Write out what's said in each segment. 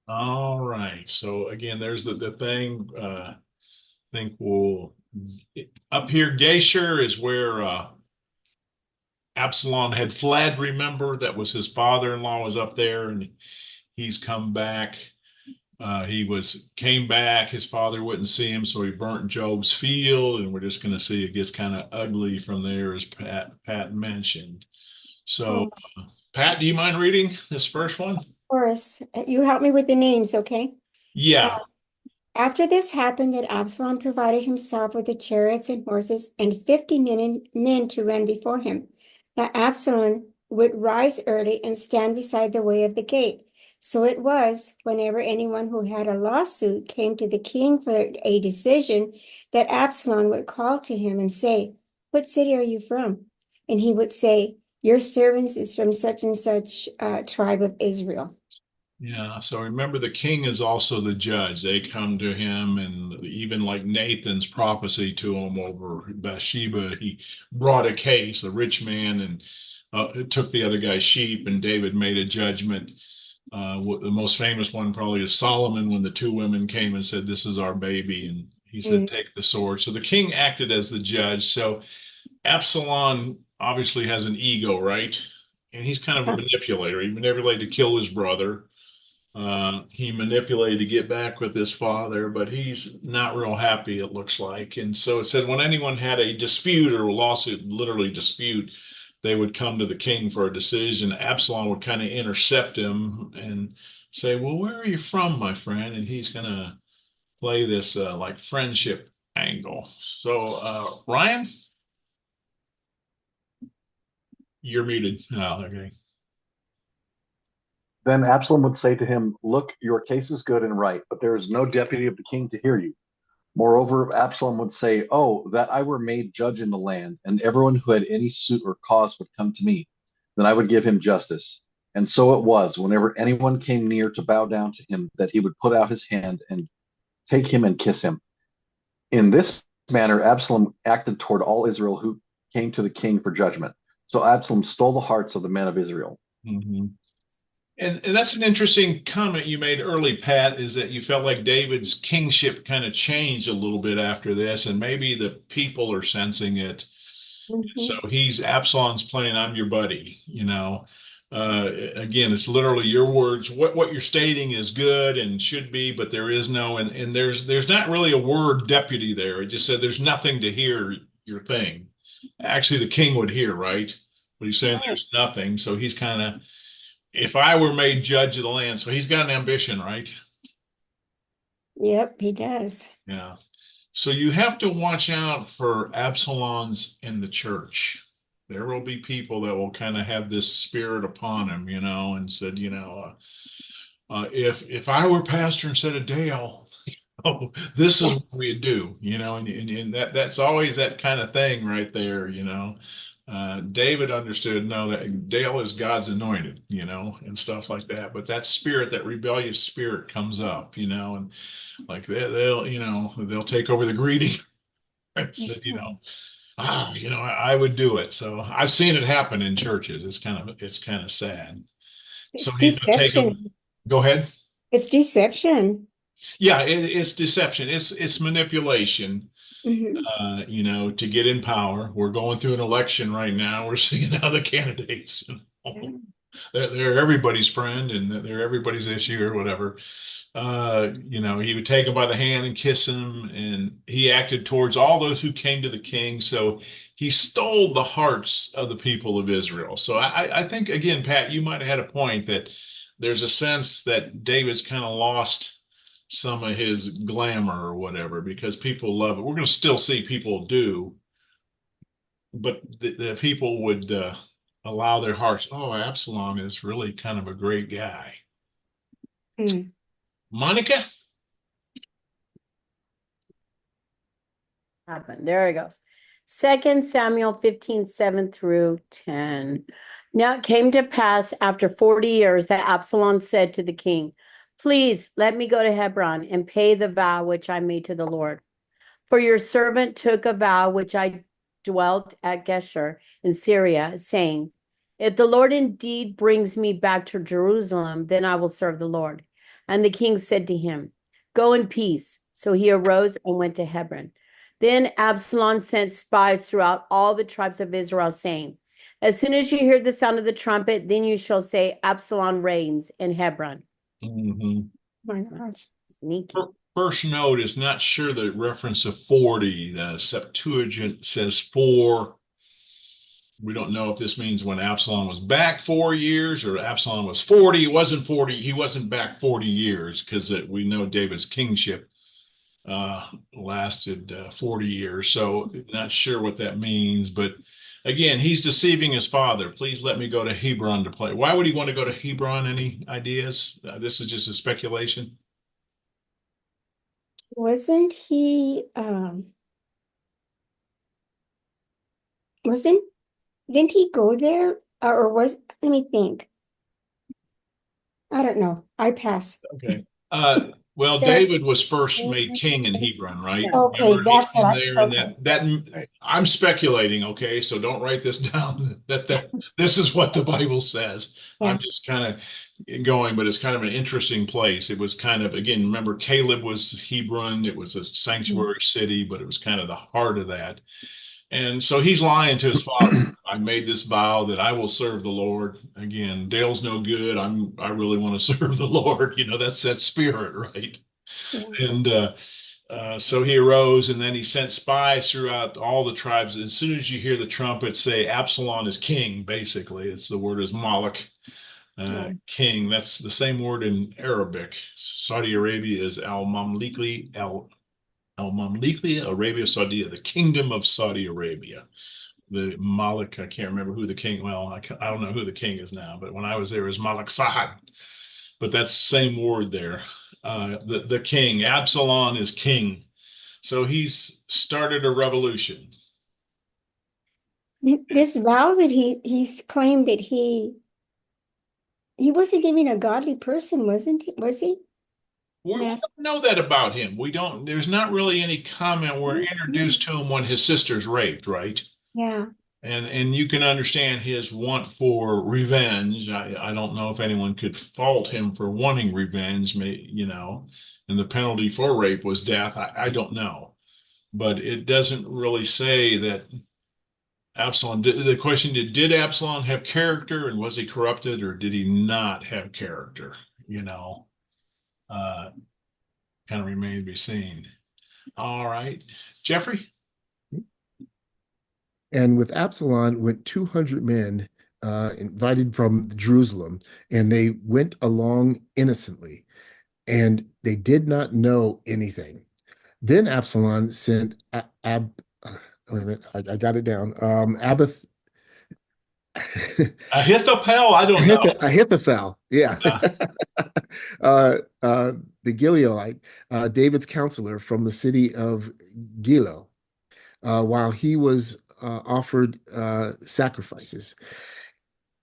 All right. So again, there's the thing. Think we'll up here. Geisher is where Absalom had fled. Remember, that was his father-in-law was up there, and he's come back. He came back. His father wouldn't see him, so he burnt Job's field, and we're just going to see it gets kind of ugly from there, as Pat mentioned. So, Oh, of Pat, do you mind reading this first one? course. You help me with the names, okay? Uh, Yeah. After this happened, that Absalom provided himself with the chariots and horses and 50 men to run before him. Now Absalom would rise early and stand beside the way of the gate. So it was, whenever anyone who had a lawsuit came to the king for a decision, that Absalom would call to him and say, "What city are you from?" And he would say, "Your servant is from such and such tribe of Israel." Yeah, so remember the king is also the judge. They come to him, and even like Nathan's prophecy to him over Bathsheba, he brought a case, a rich man, and took the other guy's sheep, and David made a judgment. The most famous one probably is Solomon when the two women came and said, "This is our baby," and he said, Mm, "Take the sword." So the king acted as the judge. So Absalom obviously has an ego, right? And he's kind of a uh, manipulator. He manipulated to kill his brother. He manipulated to get back with his father, but he's not real happy, it looks like. And so it said when anyone had a dispute or a lawsuit, literally dispute, they would come to the king for a decision. Absalom would kind of intercept him and say, "Well, where are you from, my friend?" And he's going to play this like friendship angle. So, Ryan, you're muted. Oh, okay. Then Absalom would say to him, "Look, your case is good and right, but there is no deputy of the king to hear you." Moreover, Absalom would say, "Oh, that I were made judge in the land, and everyone who had any suit or cause would come to me. Then I would give him justice." And so it was, whenever anyone came near to bow down to him, that he would put out his hand and take him and kiss him. In this manner, Absalom acted toward all Israel who came to the king for judgment. So Absalom stole the hearts of the men of Israel. Mhm. And that's an interesting comment you made early, Pat, is that you felt like David's kingship kind of changed a little bit after this, and maybe the people are sensing it. So mhm. he's Absalom's playing, "I'm your buddy," you know. Again, it's literally your words. What you're stating is good and should be, but there is no, and there's not really a word deputy there. It just said there's nothing to hear your thing. Actually, the king would hear, right? But he's saying Right. there's nothing. So he's kind of, if I were made judge of the land, so he's got an ambition, right? Yep, he does. Yeah. So you have to watch out for Absalons in the church. There will be people that will kind of have this spirit upon them, and said, if I were pastor instead of Dale, oh, this is what we'd do, and that's always that kind of thing right there. David understood, no, that Dale is God's anointed, and stuff like that. But that spirit, that rebellious spirit comes up, and like they'll take over the greeting. I said, Mhm. I would do it. So I've seen it happen in churches. It's kind of sad. So It's he's gonna take them. deception. Go ahead. It's deception. Yeah, it's deception. It's manipulation. Hmm. To get in power. We're going through an election right now. We're seeing how the candidates, they're everybody's friend and they're everybody's issue or whatever. He would take him by the hand and kiss him, and he acted towards all those who came to the king. So he stole the hearts of the people of Israel. So I think, again, Pat, you might have had a point that there's a sense that David's kind of lost some of his glamour or whatever because people love it. We're going to still see people do, but the people would allow their hearts. Oh, Absalom is really kind of a great guy. Mm. Monica? Happen. There it goes. Second Samuel 15, 7 through 10. Now it came to pass after 40 years that Absalom said to the king, "Please let me go to Hebron and pay the vow which I made to the Lord. For your servant took a vow which I dwelt at Geshur in Syria, saying, If the Lord indeed brings me back to Jerusalem, then I will serve the Lord. And the king said to him, "Go in peace." So he arose and went to Hebron. Then Absalom sent spies throughout all the tribes of Israel, saying, "As soon as you hear the sound of the trumpet, then you shall say, Absalom reigns in Hebron." Mhm. My gosh. Sneaky. First note is not sure the reference of 40. The Septuagint says 4. We don't know if this means when Absalom was back 4 years or Absalom was 40. He wasn't 40. He wasn't back 40 years because we know David's kingship lasted 40 years. So not sure what that means. But again, he's deceiving his father. Please let me go to Hebron to play. Why would he want to go to Hebron? Any ideas? This is just a speculation. Wasn't he, wasn't, didn't he go there? Or was, let me think. I don't know. I pass. Okay. Well, So, David was first made king in Hebron, right? okay, Remember that's what in I, there, and okay. that I'm speculating, okay? So don't write this down. That this is what the Bible says. Yeah. I'm just kind of going, but it's kind of an interesting place. It was kind of, again, remember Caleb was Hebron. It was a sanctuary city, but it was kind of the heart of that. And so he's lying to his father. I made this vow that I will serve the Lord. Again, Dale's no good. I really want to serve the Lord. You know, that's that spirit, right? Yeah. And so he arose and then he sent spies throughout all the tribes. As soon as you hear the trumpet say Absalom is king, basically, it's the word is Moloch, Yeah. king. That's the same word in Arabic. Saudi Arabia is Al Mamliki, Arabia Saudi, the kingdom of Saudi Arabia. The Malik, I can't remember who the king, well, I don't know who the king is now, but when I was there, it was Malik Fahd. But that's the same word there. The king, Absalom is king. So he's started a revolution. This vow that he's claimed that he wasn't even a godly person, wasn't he? Was he? We don't Math. know that about him. We don't, there's not really any comment. We're Mhm. introduced to him when his sister's raped, right? Yeah. And you can understand his want for revenge. I don't know if anyone could fault him for wanting revenge, and the penalty for rape was death. I don't know. But it doesn't really say that Absalom, the question did Absalom have character and was he corrupted or did he not have character? You know, uh, kind of remains to be seen. All right. Jeffrey? And with Absalom went 200 men invited from Jerusalem, and they went along innocently, and they did not know anything. Then Absalom sent wait a minute, I got it down. Abath Ahithophel? I don't know. Ahithophel, yeah. Uh, The Gileadite, David's counselor from the city of Gilo, while he was offered sacrifices.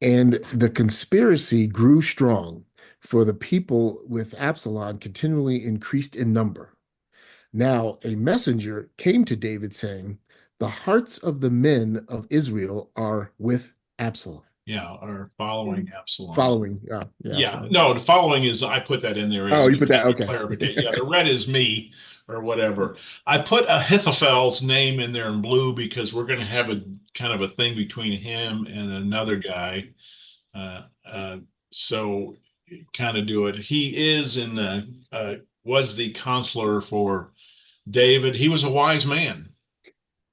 And the conspiracy grew strong, for the people with Absalom continually increased in number. Now a messenger came to David saying, "The hearts of the men of Israel are with Absalom." yeah, or following Absalom. Following, yeah, Yeah, Absalom. no, the following is I put that in there Oh, as you put that, maybe okay. clarification. Yeah, the red is me or whatever. I put Ahithophel's name in there in blue because we're going to have a kind of a thing between him and another guy. Uh, uh, so kind of do it. He is in the was the counselor for David. He was a wise man.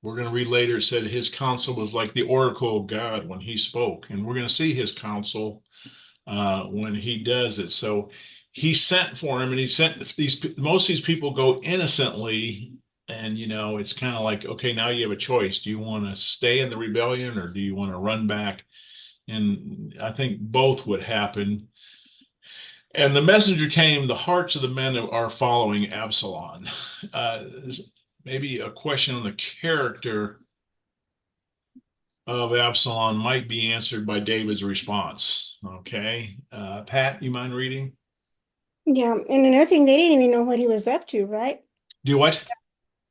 We're going to read later. It said his counsel was like the oracle of God when he spoke, and we're going to see his counsel when he does it. So he sent for him, and he sent these. Most of these people go innocently, and it's kind of like, okay, now you have a choice. Do you want to stay in the rebellion, or do you want to run back? And I think both would happen. And the messenger came. The hearts of the men are following Absalom. Uh, Maybe a question on the character of Absalom might be answered by David's response. Okay. Pat, you mind reading? Yeah. And another thing, they didn't even know what he was up to, right? Do what?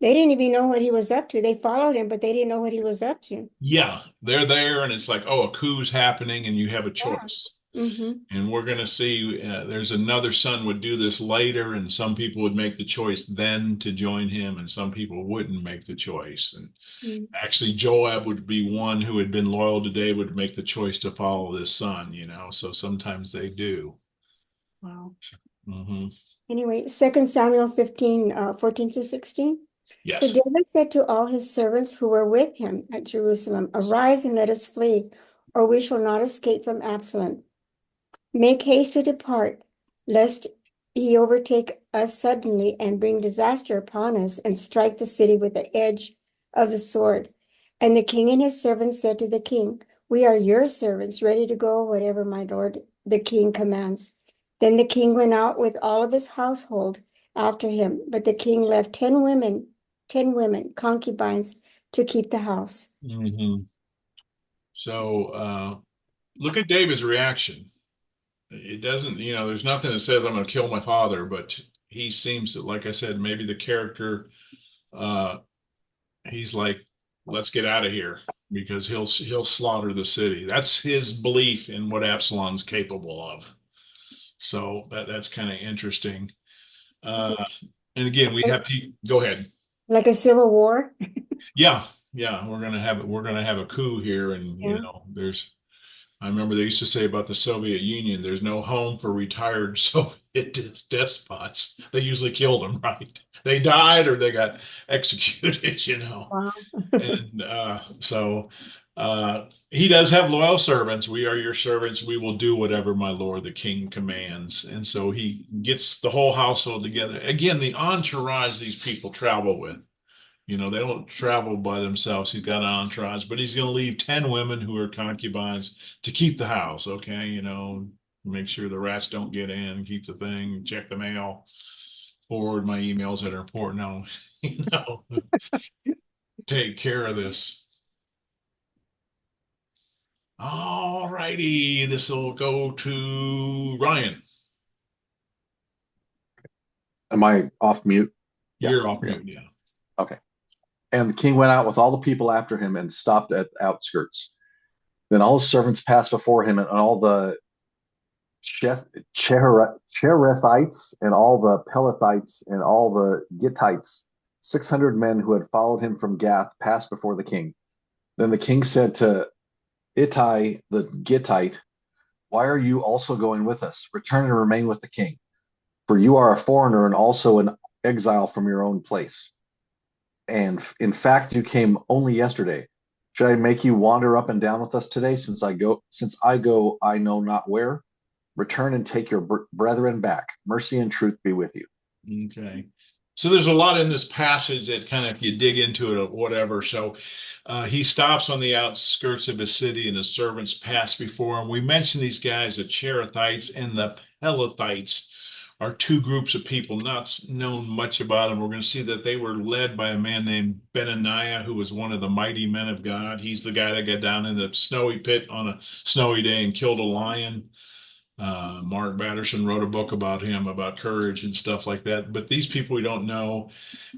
They didn't even know what he was up to. They followed him, but they didn't know what he was up to. Yeah, they're there, and it's like, oh, a coup's happening, and you have a Yeah. choice. Mm-hmm. And we're going to see there's another son would do this later, and some people would make the choice then to join him, and some people wouldn't make the choice. And Mm. actually, Joab would be one who had been loyal to David, would make the choice to follow this son, you know. So sometimes they do. Wow. Hmm. Anyway, 2 Samuel 15, 14 through 16. So Yes. David said to all his servants who were with him at Jerusalem, "Arise and let us flee, or we shall not escape from Absalom. Make haste to depart, lest he overtake us suddenly and bring disaster upon us and strike the city with the edge of the sword." And the king and his servants said to the king, "We are your servants, ready to go whatever my lord the king commands." Then the king went out with all of his household after him, but the king left 10 women, concubines, to keep the house. Hmm. So look at David's reaction. It doesn't, you know, there's nothing that says I'm going to kill my father, but he seems to, like I said, maybe the character, uh, he's like, let's get out of here because he'll slaughter the city. That's his belief in what Absalom's capable of. So that's kind of interesting. Is Uh, it and again, we have people. Go ahead. like a civil war? Yeah, yeah, we're gonna have a coup here, and you Yeah. know, there's. I remember they used to say about the Soviet Union, there's no home for retired Soviet despots. They usually killed them, right? They died or they got executed, you know. Wow. And he does have loyal servants. We are your servants. We will do whatever my lord the king commands. And so he gets the whole household together. Again, the entourage these people travel with. You know, they don't travel by themselves. He's got an entourage, but he's going to leave 10 women who are concubines to keep the house, okay? You know, make sure the rats don't get in, keep the thing, check the mail, forward my emails that are important. Now, you know, take care of this. All righty, this will go to Ryan. Am I off mute? Yeah. You're off Yeah. mute, yeah. Okay. And the king went out with all the people after him and stopped at the outskirts. Then all his servants passed before him, and all the Cherethites and all the Pelethites and all the Gittites, 600 men who had followed him from Gath, passed before the king. Then the king said to Ittai the Gittite, "Why are you also going with us? Return and remain with the king, for you are a foreigner and also an exile from your own place. And in fact, you came only yesterday. Should I make you wander up and down with us today, since I go, I know not where? Return and take your brethren back. Mercy and truth be with you." Okay. So there's a lot in this passage that kind of, if you dig into it or whatever. So he stops on the outskirts of his city and his servants pass before him. We mentioned these guys, the Cherethites and the Pelethites, are two groups of people not known much about them. We're going to see that they were led by a man named Benaniah, who was one of the mighty men of God. He's the guy that got down in the snowy pit on a snowy day and killed a lion. Mark Batterson wrote a book about him, about courage and stuff like that. But these people we don't know,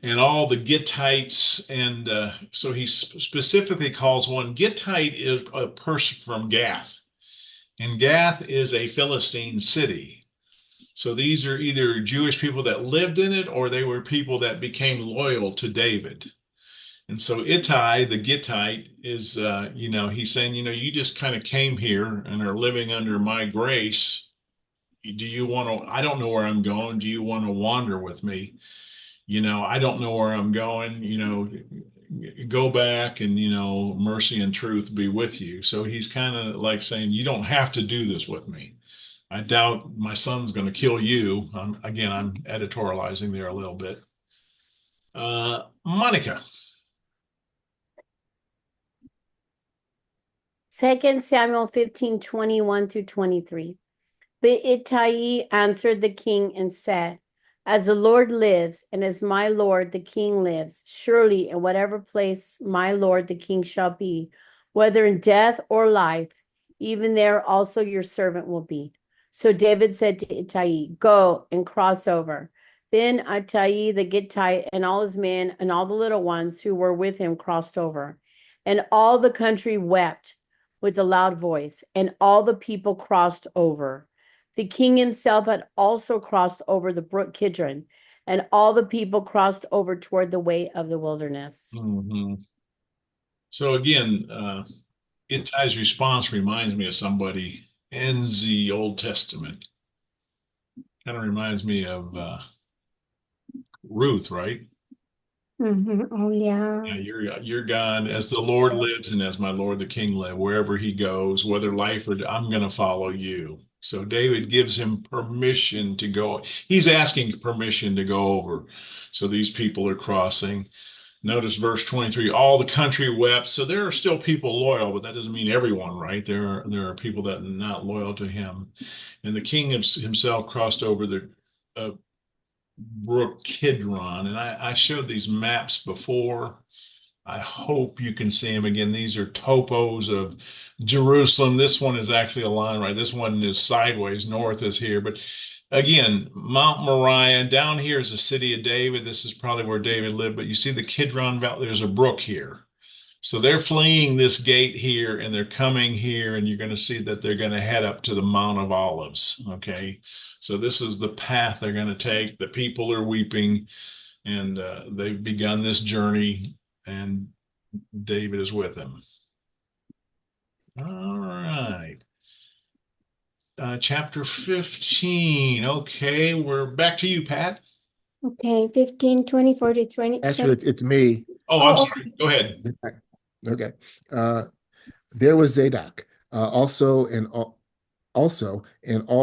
and all the Gittites, and so he specifically calls one Gittite is a person from Gath, and Gath is a Philistine city. So these are either Jewish people that lived in it, or they were people that became loyal to David. And so Ittai, the Gittite, is, he's saying, you just kind of came here and are living under my grace. Do you want to? I don't know where I'm going. Do you want to wander with me? I don't know where I'm going. Go back and, mercy and truth be with you. So he's kind of like saying, you don't have to do this with me. I doubt my son's going to kill you. Again, I'm editorializing there a little bit. Monica. 2 Samuel 15:21 through 23. But Ittai answered the king and said, "As the Lord lives, and as my lord the king lives, surely in whatever place my lord the king shall be, whether in death or life, even there also your servant will be." So David said to Ittai, "Go and cross over." Then Ittai the Gittite and all his men and all the little ones who were with him crossed over. And all the country wept. with a loud voice, and all the people crossed over. The king himself had also crossed over the brook Kidron, and all the people crossed over toward the way of the wilderness. Mhm. So again, Ittai's response reminds me of somebody in the Old Testament. Kind of reminds me of Ruth, right? Oh, yeah. Yeah, your God, as the Lord lives and as my Lord the King live, wherever he goes, whether life or I'm going to follow you. So David gives him permission to go. He's asking permission to go over. So these people are crossing. Notice verse 23, all the country wept. So there are still people loyal, but that doesn't mean everyone, right? There are people that are not loyal to him. And the king himself crossed over the uh, brook Kidron. And I showed these maps before. I hope you can see them again. These are topos of Jerusalem. This one is actually a line, right? This one is sideways. North is here. But again, Mount Moriah, down here is the city of David. This is probably where David lived. But you see the Kidron Valley, there's a brook here. So they're fleeing this gate here and they're coming here, and you're going to see that they're going to head up to the Mount of Olives. Okay. So this is the path they're going to take. The people are weeping, and they've begun this journey, and David is with them. All right. Chapter 15. Okay, we're back to you, Pat. Okay, 15, 24 to 20. Actually, it's me. Oh, I'm Oh, sorry. okay. Go ahead. Okay. There was Zadok, also and all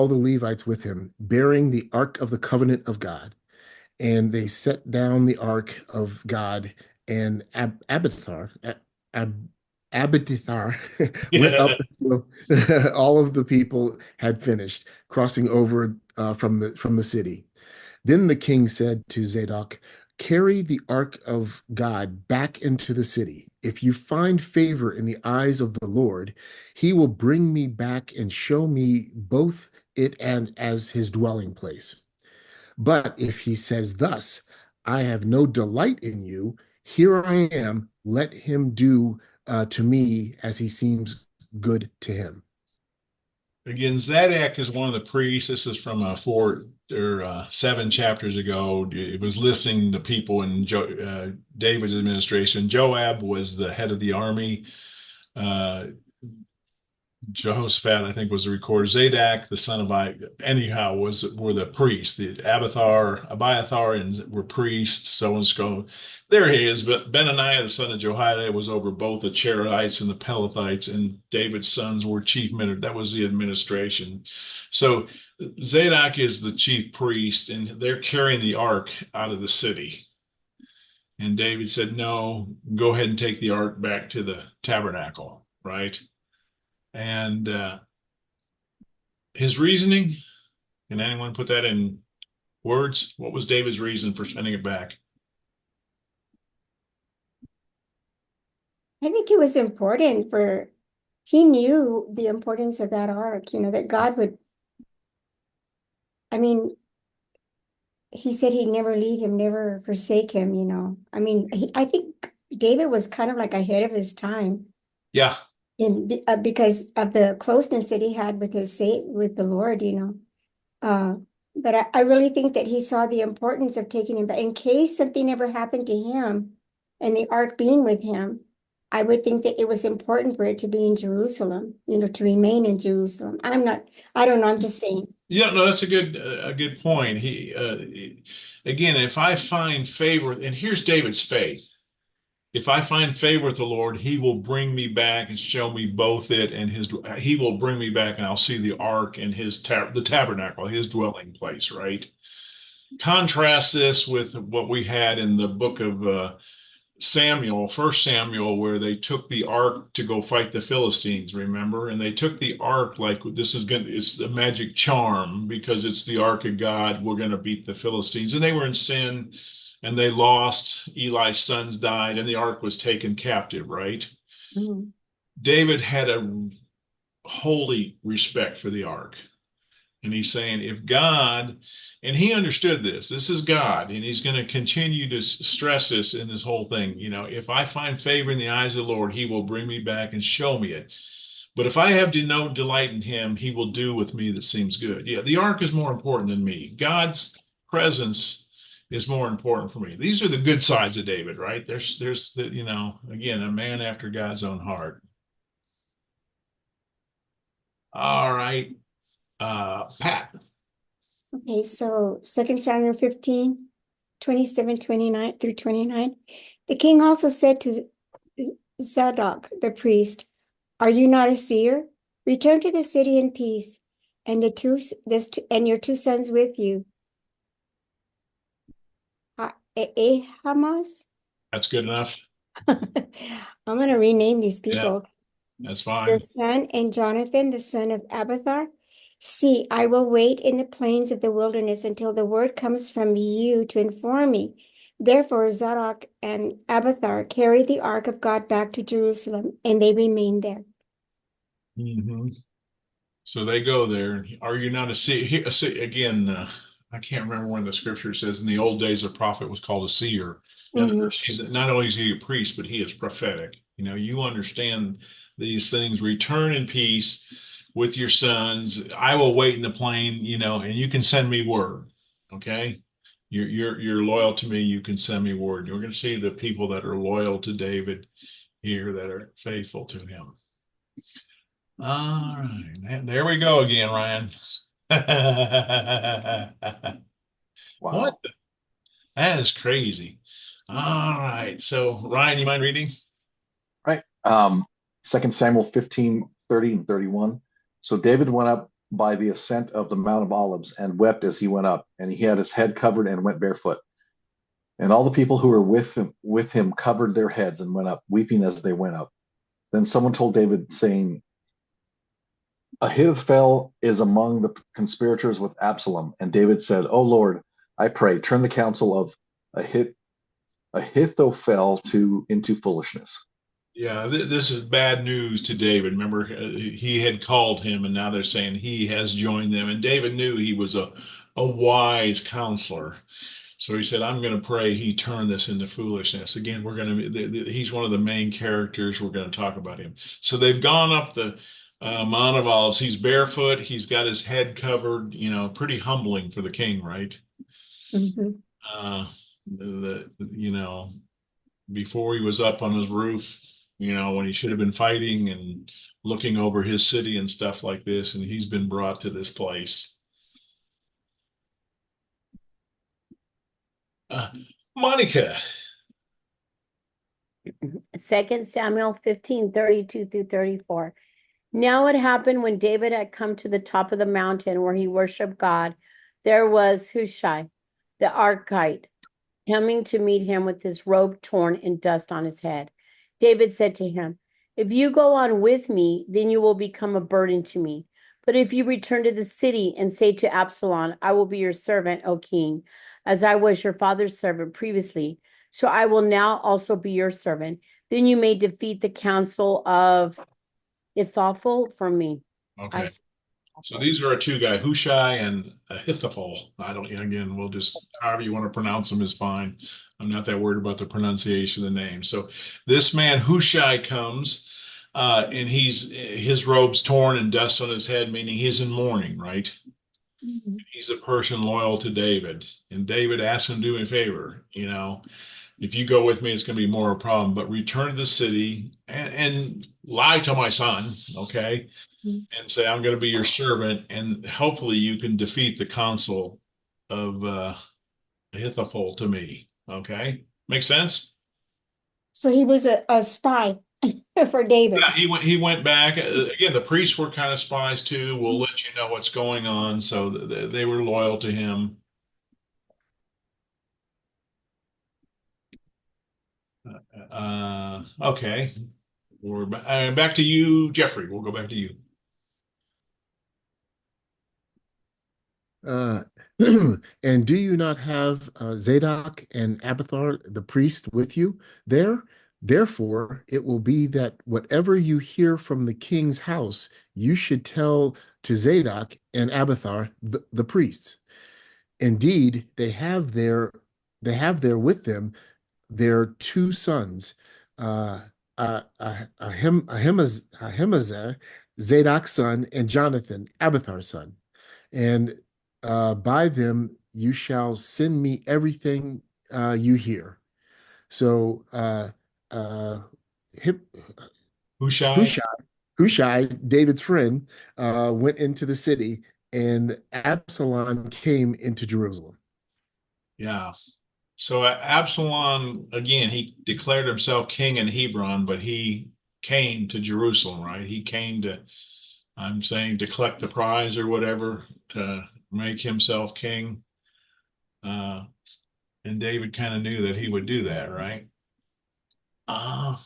the Levites with him, bearing the ark of the covenant of God. And they set down the ark of God, and Abithar went up Yeah. until all of the people had finished crossing over from the city. Then the king said to Zadok, carry the ark of God back into the city. If you find favor in the eyes of the Lord, he will bring me back and show me both it and as his dwelling place. But if he says thus, I have no delight in you, here I am, let him do to me as he seems good to him. Again, Zadok is one of the priests. This is from 7 chapters ago. It was listing the people in David's administration. Joab was the head of the army. Uh, Jehoshaphat, I think, was the recorder. Zadok, the son of anyhow, were the priests. The Abiathar, and were priests. So and so. There he is. But Benaniah, the son of Jehoiada, was over both the Cherethites and the Pelethites, and David's sons were chief ministers. That was the administration. So Zadok is the chief priest, and they're carrying the ark out of the city. And David said, "No, go ahead and take the ark back to the tabernacle." Right. And his reasoning, can anyone put that in words? What was David's reason for sending it back? I think it was important he knew the importance of that ark, that God would, I mean, he said he'd never leave him, never forsake him. I mean, I think David was kind of like ahead of his time Yeah, because of the closeness that he had with with the Lord. Uh, but I really think that he saw the importance of taking him back in case something ever happened to him and the ark being with him. I would think that it was important for it to be in Jerusalem, to remain in Jerusalem. I don't know, I'm just saying. yeah, no, that's a good point. Again, if I find favor, and here's David's faith. If I find favor with the Lord, he will bring me back and show me both it and he will bring me back and I'll see the ark and the tabernacle, his dwelling place, right? Contrast this with what we had in the book of Samuel, First Samuel, where they took the ark to go fight the Philistines, remember? And they took the ark like it's a magic charm because it's the ark of God. We're going to beat the Philistines. And they were in sin and they lost. Eli's sons died and the ark was taken captive, right? Mhm. David had a holy respect for the ark. And he's saying, if God, and he understood this is God, and he's going to continue to stress this in this whole thing. If I find favor in the eyes of the Lord, he will bring me back and show me it. But if I have no delight in him, he will do with me that seems good. Yeah, the ark is more important than me. God's presence is more important for me. These are the good sides of David, right? There's the, again, a man after God's own heart. All right. Pat. Okay, so 2 Samuel 15, 27, 29 through 29. The king also said to Zadok, the priest, "Are you not a seer? Return to the city in peace, and and your two sons with you." Ahimaaz? That's good enough. I'm going to rename these Yeah, people. that's Your fine. son and Jonathan, the son of Abathar. See, I will wait in the plains of the wilderness until the word comes from you to inform me. Therefore, Zadok and Abathar carried the ark of God back to Jerusalem, and they remained there. Hmm. So they go there. Are you not a seer? Again, I can't remember when the scripture says in the old days a prophet was called a seer. In other Mhm. words, he's not only is he a priest, but he is prophetic. You understand these things. Return in peace with your sons. I will wait in the plain. And you can send me word. Okay, you're loyal to me. You can send me word. You're going to see the people that are loyal to David here that are faithful to him. All right. There we go again, Ryan. What? Wow. That is crazy. All right. So, Ryan, you mind reading? Right. 2 Samuel 15, 30 and 31. So David went up by the ascent of the Mount of Olives and wept as he went up, and he had his head covered and went barefoot. And all the people who were with him covered their heads and went up, weeping as they went up. Then someone told David, saying, Ahithophel is among the conspirators with Absalom. And David said, O Lord, I pray, turn the counsel of Ahithophel into foolishness. Yeah, this is bad news to David. Remember, he had called him, and now they're saying he has joined them. And David knew he was a wise counselor. So he said, I'm going to pray he turn this into foolishness. Again, we're going to, he's one of the main characters. We're going to talk about him. So they've gone up the Mount of Olives. He's barefoot. He's got his head covered, pretty humbling for the king, right? Mhm. Uh, before he was up on his roof, when he should have been fighting and looking over his city and stuff like this, and he's been brought to this place. Uh, Monica. 2 Samuel 15, 32 through 34. Now it happened when David had come to the top of the mountain where he worshiped God, there was Hushai, the Archite, coming to meet him with his robe torn and dust on his head. David said to him, If you go on with me, then you will become a burden to me. But if you return to the city and say to Absalom, I will be your servant, O king, as I was your father's servant previously, so I will now also be your servant. Then you may defeat the counsel of Ahithophel from me. Okay. I So these are our two guys, Hushai and Ahithophel. I don't, again, we'll just, however you want to pronounce them is fine. I'm not that worried about the pronunciation of the name. So this man, Hushai, comes and his robe's torn and dust on his head, meaning he's in mourning, right? Mhm. He's a person loyal to David. And David asks him to do me a favor, if you go with me, it's going to be more a problem, but return to the city and lie to my son, okay? Mhm. And say, I'm going to be your servant, and hopefully you can defeat the counsel of Ahithophel to me. Okay, makes sense. So he was a spy for David. Yeah, he went back again. The priests were kind of spies too. We'll let you know what's going on. So they were loyal to him. Okay, we're back to you, Jeffrey. We'll go back to you. Uh, and do you not have Zadok and Abiathar the priest with you there? Therefore, it will be that whatever you hear from the king's house, you should tell to Zadok and Abiathar the priests. Indeed, they have there with them their two sons, uh, Ahimaaz Zadok's son, and Jonathan, Abithar's son. And by them you shall send me everything you hear. So uh, Hip, Hushai? Hushai, Hushai, David's friend, went into the city, and Absalom came into Jerusalem. Yeah. So Absalom, again, he declared himself king in Hebron, but he came to Jerusalem, right? He came to, I'm saying, to collect the prize or whatever, to make himself king. Uh, and David kind of knew that he would do that, right? Uh,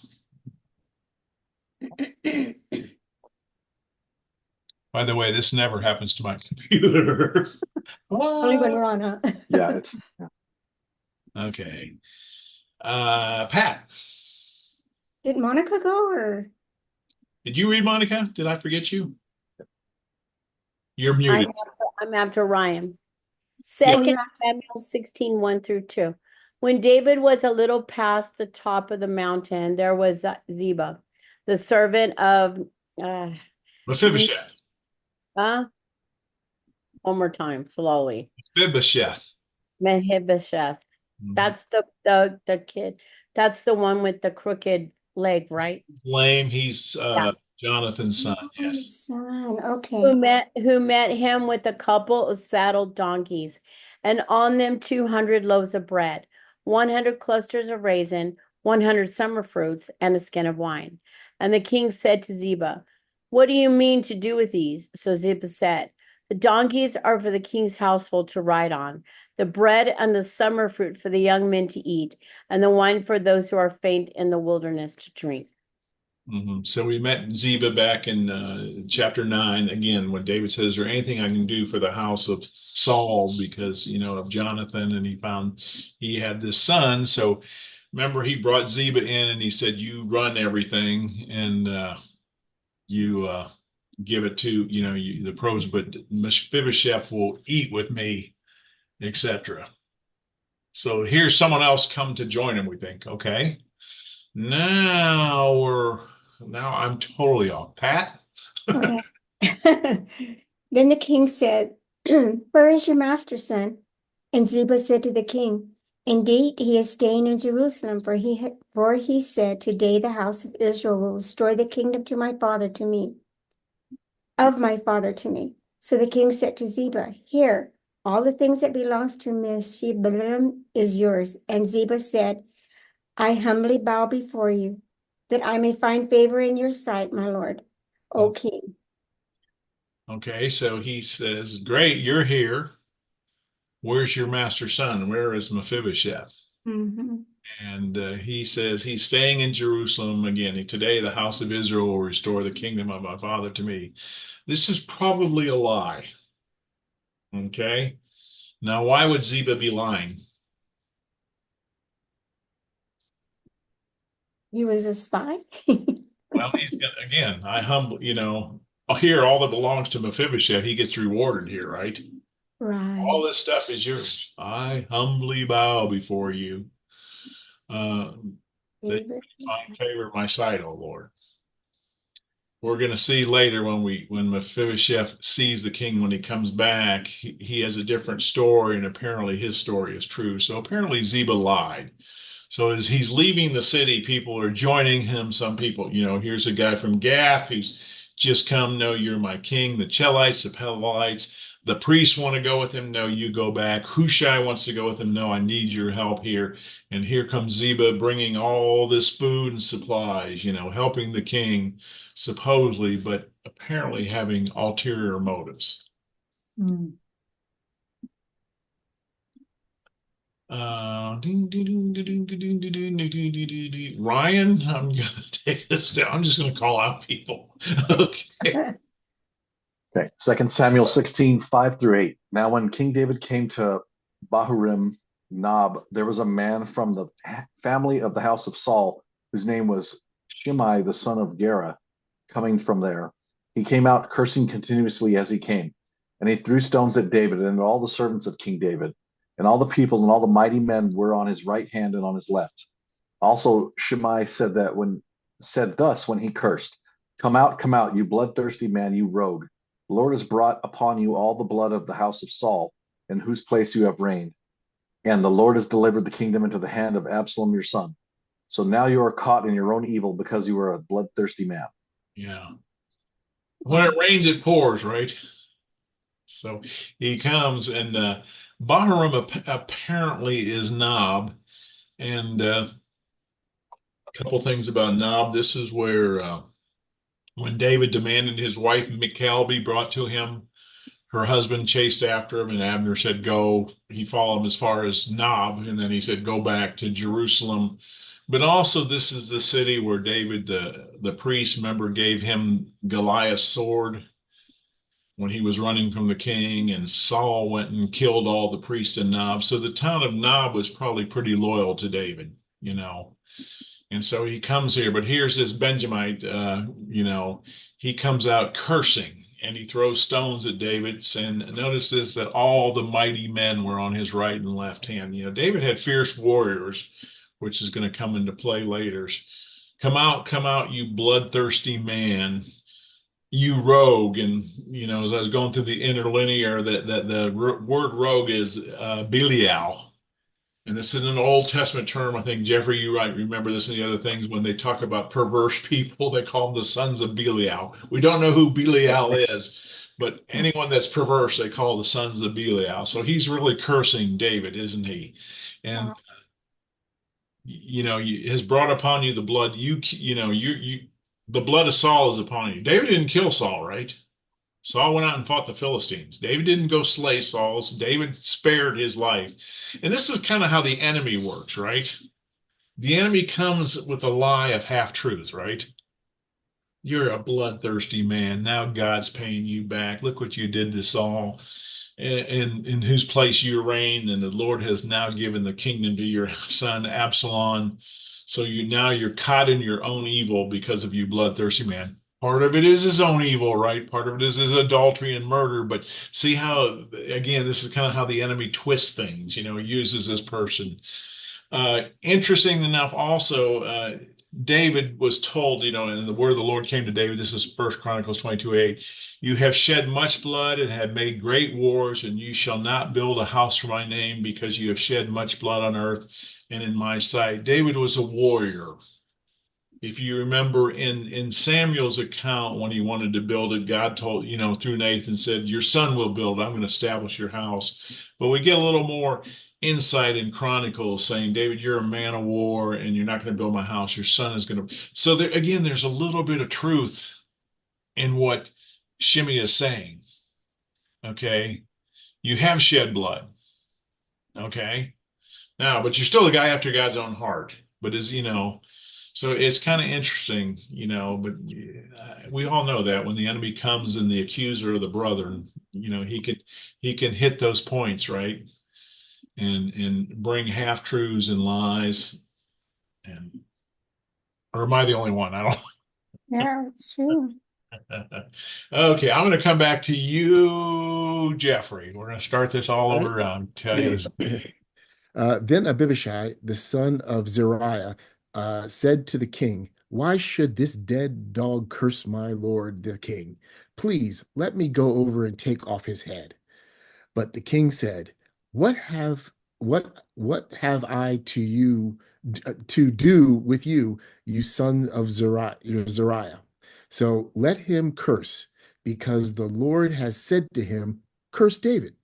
by the way, this never happens to my computer. Only when What? we're on, huh? Yeah, it's Okay. Pat, Did Monica go or? did you read Monica? Did I forget you? You're I'm muted. after, I'm after Ryan. Oh, Second you're Samuel 16, 1 through 2. When David was a little past the top of the mountain, there was Ziba, the servant of Mephibosheth. uh, one more time, slowly. Mephibosheth. Mephibosheth. Mhm. That's the kid. That's the one with the crooked leg, right? Lame. He's Yeah. Jonathan's son. oh, Yes. son. Okay. Who met him with a couple of saddled donkeys, and on them 200 loaves of bread, 100 clusters of raisin, 100 summer fruits, and a skin of wine. And the king said to Ziba, "What do you mean to do with these?" So Ziba said, "The donkeys are for the king's household to ride on, the bread and the summer fruit for the young men to eat, and the wine for those who are faint in the wilderness to drink." So we met Ziba back in chapter 9 again when David says, "Is there anything I can do for the house of Saul?" Because of Jonathan, and he found he had this son. So remember, he brought Ziba in and he said, "You run everything, and you give it to the pros, but Mephibosheth will eat with me, etc." So here's someone else come to join him. We think, okay, now I'm totally off. Pat. Okay. Then the king said, Where is your master, son? And Ziba said to the king, Indeed, he is staying in Jerusalem, for he said, Today the house of Israel will restore the kingdom to my father to me, of my father to me. So the king said to Ziba, Here, all the things that belongs to Meshibbalim is yours. And Ziba said, I humbly bow before you, that I may find favor in your sight, my lord, O king. Okay, so he says, "Great, you're here. Where's your master son? Where is Mephibosheth?" Mhm. And he says he's staying in Jerusalem again. Today, the house of Israel will restore the kingdom of my father to me. This is probably a lie. Okay. Now, why would Ziba be lying? He was a spy? Well, again, here, all that belongs to Mephibosheth, he gets rewarded here, right? Right. All this stuff is yours. I humbly bow before you. Uh, that Favor you his find sight. favor in my sight, O Lord. We're going to see later when Mephibosheth sees the king when he comes back, he has a different story, and apparently his story is true. So apparently Ziba lied. So as he's leaving the city, people are joining him. Some people, here's a guy from Gath who's just come. No, you're my king. The Chelites, the Pelethites, the priests want to go with him. No, you go back. Hushai wants to go with him. No, I need your help here. And here comes Ziba bringing all this food and supplies, helping the king, supposedly, but apparently having ulterior motives. Hmm. Ryan, I'm gonna take this down. I'm just gonna call out people. Okay. okay. Second Samuel 16, 5 through 8. Now when King David came to Bahurim Nob, there was a man from the family of the house of Saul, whose name was Shimei, the son of Gera, coming from there. He came out cursing continuously as he came, and he threw stones at David and at all the servants of King David. And all the people and all the mighty men were on his right hand and on his left. Also, Shimei said thus when he cursed, come out, you bloodthirsty man, you rogue. The Lord has brought upon you all the blood of the house of Saul, in whose place you have reigned. And the Lord has delivered the kingdom into the hand of Absalom your son. So now you are caught in your own evil because you are a bloodthirsty man. Yeah. When it rains, it pours, right? So he comes, and Baharum apparently is Nob. And a couple things about Nob. This is where when David demanded his wife Michal be brought to him, her husband chased after him, and Abner said, "Go." He followed him as far as Nob, and then he said, "Go back to Jerusalem." But also, this is the city where David, the priest, remember, gave him Goliath's sword when he was running from the king, and Saul went and killed all the priests in Nob. So the town of Nob was probably pretty loyal to David, you know. And so he comes here, but here's this Benjamite, he comes out cursing and he throws stones at David. And notice this, that all the mighty men were on his right and left hand. You know, David had fierce warriors, which is going to come into play later. Come out, you bloodthirsty man, you rogue. And, you know, as I was going through the interlinear, that the word rogue is Belial. And this is an Old Testament term. I think, Jeffrey, you might remember this and the other things when they talk about perverse people, they call them the sons of Belial. We don't know who Belial is, but anyone that's perverse, they call the sons of Belial. So he's really cursing David, isn't he? And, has brought upon you the blood. The blood of Saul is upon you. David didn't kill Saul, right? Saul went out and fought the Philistines. David didn't go slay Saul. David spared his life. And this is kind of how the enemy works, right? The enemy comes with a lie of half truth, right? You're a bloodthirsty man. Now God's paying you back. Look what you did to Saul, and in whose place you reigned, and the Lord has now given the kingdom to your son Absalom. So you're caught in your own evil because of you bloodthirsty man. Part of it is his own evil, right? Part of it is his adultery and murder. But see how, again, this is kind of how the enemy twists things, he uses this person. Interesting enough, also, David was told, and the word of the Lord came to David. This is First Chronicles 22:8. You have shed much blood and have made great wars, and you shall not build a house for my name because you have shed much blood on earth and in my sight. David was a warrior. If you remember in Samuel's account, when he wanted to build it, God told, through Nathan said, your son will build. I'm going to establish your house. But we get a little more insight in Chronicles saying, David, you're a man of war and you're not going to build my house. Your son is going to. So there, again, there's a little bit of truth in what Shimei is saying. Okay. You have shed blood. Okay. Now, but you're still a guy after God's own heart. But so it's kind of interesting, but we all know that when the enemy comes and the accuser of the brethren, he can hit those points, right? And bring half truths and lies. Or am I the only one? I don't. Yeah, it's true. Okay, I'm going to come back to you, Jeffrey. We're going to start this all over around. Tell you this. Then Abishai, the son of Zeruiah, said to the king, why should this dead dog curse my lord the king? Please let me go over and take off his head. But the king said, what have I to do with you, you son of Zeruiah? So let him curse, because the Lord has said to him, curse David.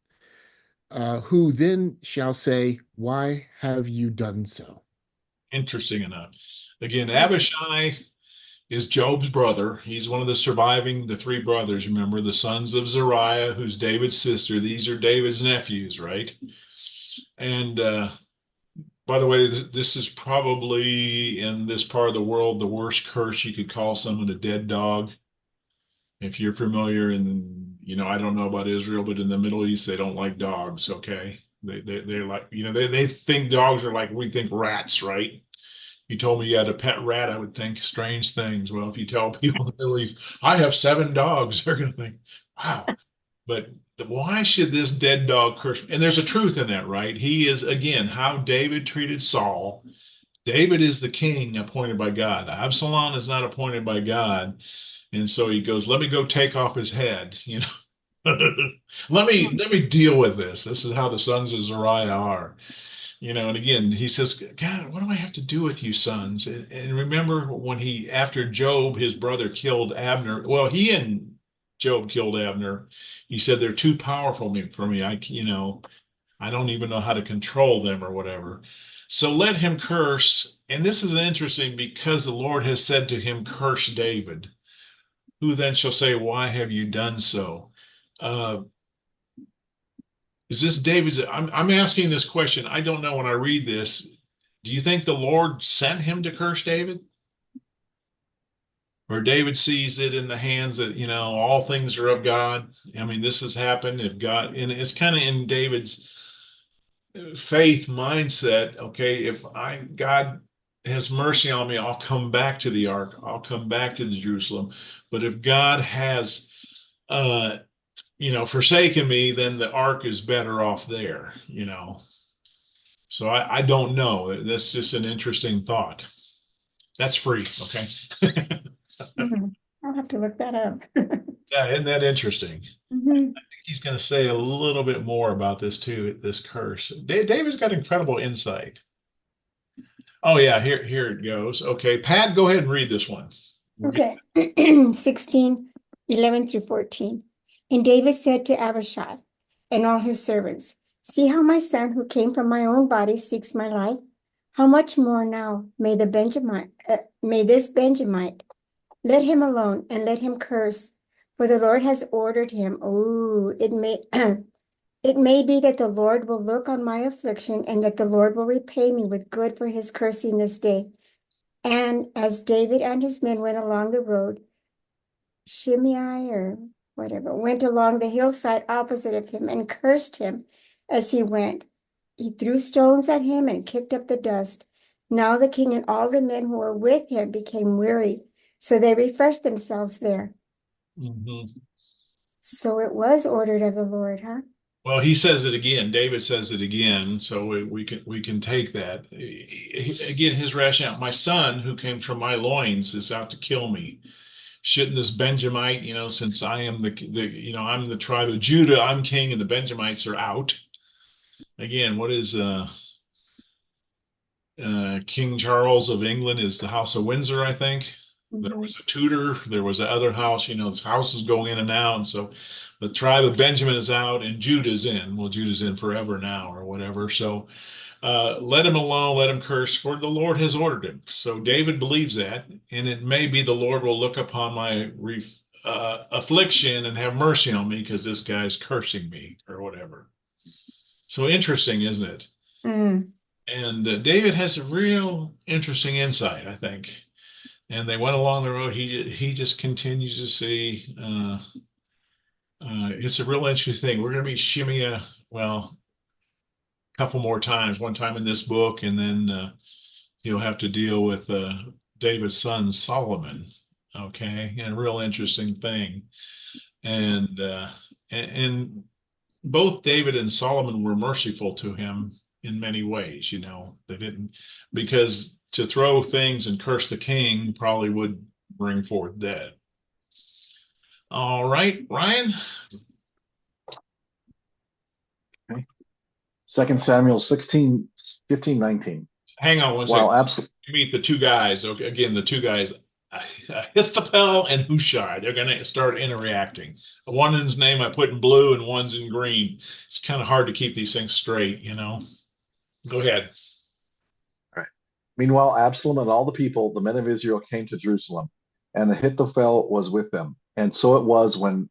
Who then shall say, why have you done so? Interesting enough. Again, Abishai is Job's brother. He's one of the three brothers, remember, the sons of Zeruiah, who's David's sister. These are David's nephews, right? And by the way, this is probably in this part of the world the worst curse you could call someone a dead dog. If you're familiar, I don't know about Israel, but in the Middle East, they don't like dogs, okay? They're like, they think dogs are like we think rats, right? You told me you had a pet rat, I would think strange things. Well, if you tell people in the Middle East, I have 7 dogs, they're going to think, wow. But why should this dead dog curse? And there's a truth in that, right? He is, again, how David treated Saul. David is the king appointed by God. Absalom is not appointed by God. And so he goes, let me go take off his head, you know. Let me deal with this. This is how the sons of Zariah are. You know, and again, he says, God, what do I have to do with you sons? And remember when he, after Job, his brother killed Abner. Well, he and Job killed Abner. He said, they're too powerful for me. I don't even know how to control them or whatever. So let him curse. And this is interesting because the Lord has said to him, curse David. Who then shall say, why have you done so? Uh, is this David's? I'm asking this question. I don't know when I read this. Do you think the Lord sent him to curse David? Or David sees it in the hands that, all things are of God. I mean, this has happened. If God, and it's kind of in David's faith mindset. Okay, if God has mercy on me, I'll come back to the ark. I'll come back to the Jerusalem. But if God has, uh, forsaken me, then the ark is better off there. So I don't know. That's just an interesting thought. That's free. Okay. Mhm. I'll have to look that up. Yeah, isn't that interesting? Mhm. He's going to say a little bit more about this too, this curse. David's got incredible insight. Oh yeah, here it goes. Okay, Pat, go ahead and read this one. Okay, 16, 11 through 14. And David said to Abishai and all his servants, see how my son who came from my own body seeks my life? How much more now may this Benjamite, let him alone and let him curse, for the Lord has ordered him. Oh, it may it may be that the Lord will look on my affliction and that the Lord will repay me with good for his cursing this day. And as David and his men went along the road, Shimei or whatever went along the hillside opposite of him and cursed him as he went. He threw stones at him and kicked up the dust. Now the king and all the men who were with him became weary, so they refreshed themselves there. Mhm. So it was ordered of the Lord, huh? Well, he says it again. David says it again, so we can take that. Again, his rationale. My son, who came from my loins, is out to kill me. Shouldn't this Benjamite, since I am I'm the tribe of Judah, I'm king, and the Benjamites are out. Again, what is King Charles of England is the House of Windsor, I think. There Mhm. was a Tudor, there was the other house, this houses go in and out. And so the tribe of Benjamin is out and Judah's in. Well, Judah's in forever now or whatever. So let him alone, let him curse, for the Lord has ordered him. So David believes that, and it may be the Lord will look upon my affliction and have mercy on me because this guy's cursing me or whatever. So interesting, isn't it? Mm. And David has a real interesting insight, I think. And they went along the road. He just continues to see. It's a real interesting thing. We're going to meet Shimei, well, a couple more times. One time in this book, and then he'll have to deal with David's son Solomon. Okay, and a real interesting thing. And and both David and Solomon were merciful to him in many ways. They didn't, because to throw things and curse the king probably would bring forth death. All right, Ryan. Okay. 2 Samuel 16, 15, 19. Hang on one second. While Absalom, You meet the two guys. Okay, again, the two guys, Ahithophel and Hushai. They're going to start interacting. One's name I put in blue and one's in green. It's kind of hard to keep these things straight. Go ahead. right. Meanwhile, Absalom and all the people, the men of Israel, came to Jerusalem, and Ahithophel was with them. And so it was when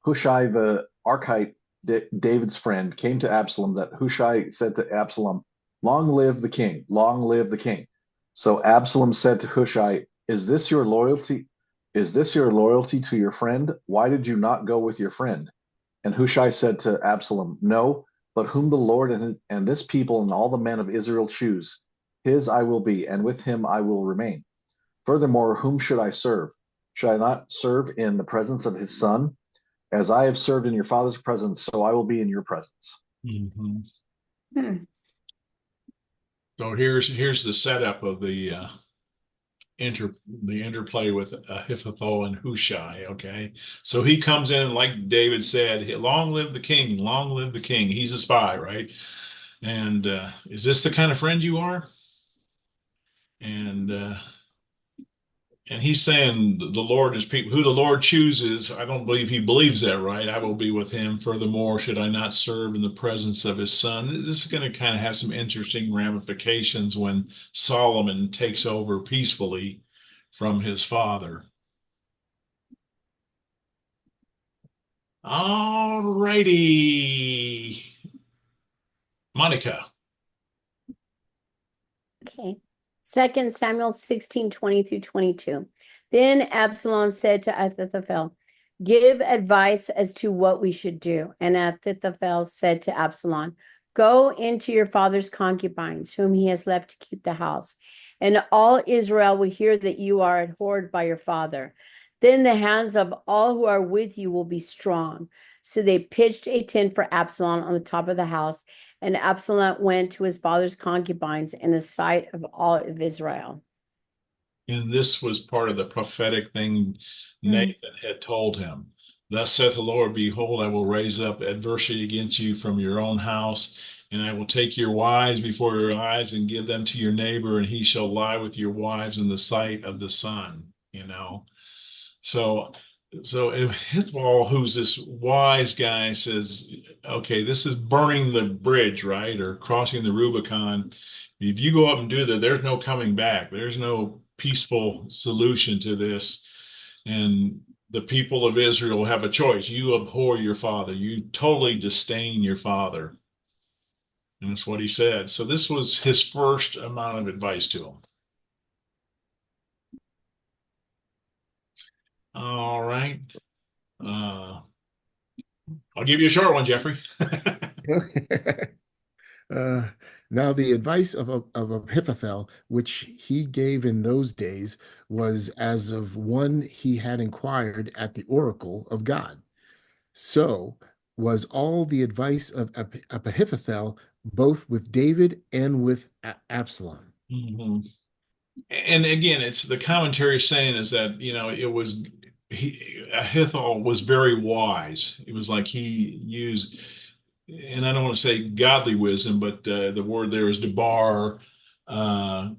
Hushai the Archite, David's friend, came to Absalom that Hushai said to Absalom, long live the king, long live the king. So Absalom said to Hushai, is this your loyalty? Is this your loyalty to your friend? Why did you not go with your friend? And Hushai said to Absalom, no, but whom the Lord and this people and all the men of Israel choose, his I will be, and with him I will remain. Furthermore, whom should I serve? Should I not serve in the presence of his son? As I have served in your father's presence, so I will be in your presence. Mhm. Hmm. So here's the setup of the interplay with Ahithophel and Hushai. Okay, so he comes in like David said, "Long live the king! Long live the king!" He's a spy, right? And is this the kind of friend you are? And and he's saying the Lord is people who the Lord chooses. I don't believe he believes that, right? I will be with him. Furthermore, should I not serve in the presence of his son? This is going to kind of have some interesting ramifications when Solomon takes over peacefully from his father. All righty, Monica. Okay. 2 Samuel 16:20 through 22. Then Absalom said to Ahithophel, "Give advice as to what we should do." And Ahithophel said to Absalom, "Go into your father's concubines, whom he has left to keep the house, and all Israel will hear that you are abhorred by your father. Then the hands of all who are with you will be strong." So they pitched a tent for Absalom on the top of the house, and Absalom went to his father's concubines in the sight of all of Israel. And this was part of the prophetic thing Mm. Nathan had told him. Thus saith the Lord, behold, I will raise up adversity against you from your own house, and I will take your wives before your eyes and give them to your neighbor, and he shall lie with your wives in the sight of the sun, you know. So so if Hitball, who's this wise guy, says, okay, this is burning the bridge, right? Or crossing the Rubicon. If you go up and do that, there's no coming back. There's no peaceful solution to this. And the people of Israel have a choice. You abhor your father. You totally disdain your father. And that's what he said. So this was his first amount of advice to him. All right. Uh, I'll give you a short one, Jeffrey. Uh, Now, the advice of Ahithophel, which he gave in those days, was as of one he had inquired at the oracle of God. So was all the advice of Ahithophel, both with David and with Absalom. Mhm. And again, it's the commentary saying is that, it was Ahithal was very wise. It was like he used, and I don't want to say godly wisdom, but the word there is debar. Uh,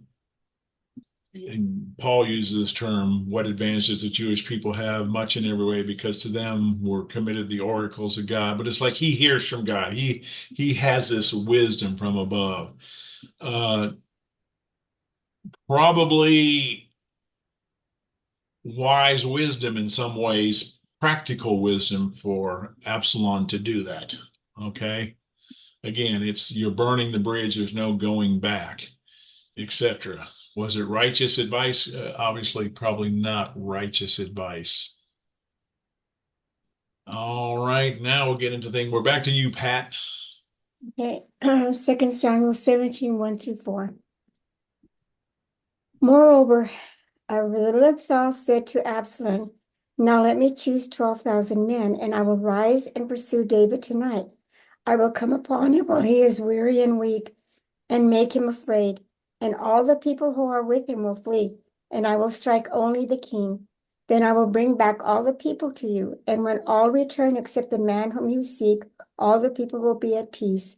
and Paul uses this term, what advantages the Jewish people have, much in every way, because to them were committed the oracles of God. But it's like he hears from God. He has this wisdom from above. Uh, Probably wise wisdom in some ways, practical wisdom for Absalom to do that. Okay. Again, it's you're burning the bridge, there's no going back, etc. Was it righteous advice? Obviously, probably not righteous advice. All right, now we'll get into things. We're back to you, Pat. Okay, 2 Samuel 17, 1 through 4. Moreover, Ahithophel said to Absalom, "Now let me choose 12,000 men, and I will rise and pursue David tonight. I will come upon him while he is weary and weak, and make him afraid, and all the people who are with him will flee, and I will strike only the king. Then I will bring back all the people to you, and when all return except the man whom you seek, all the people will be at peace."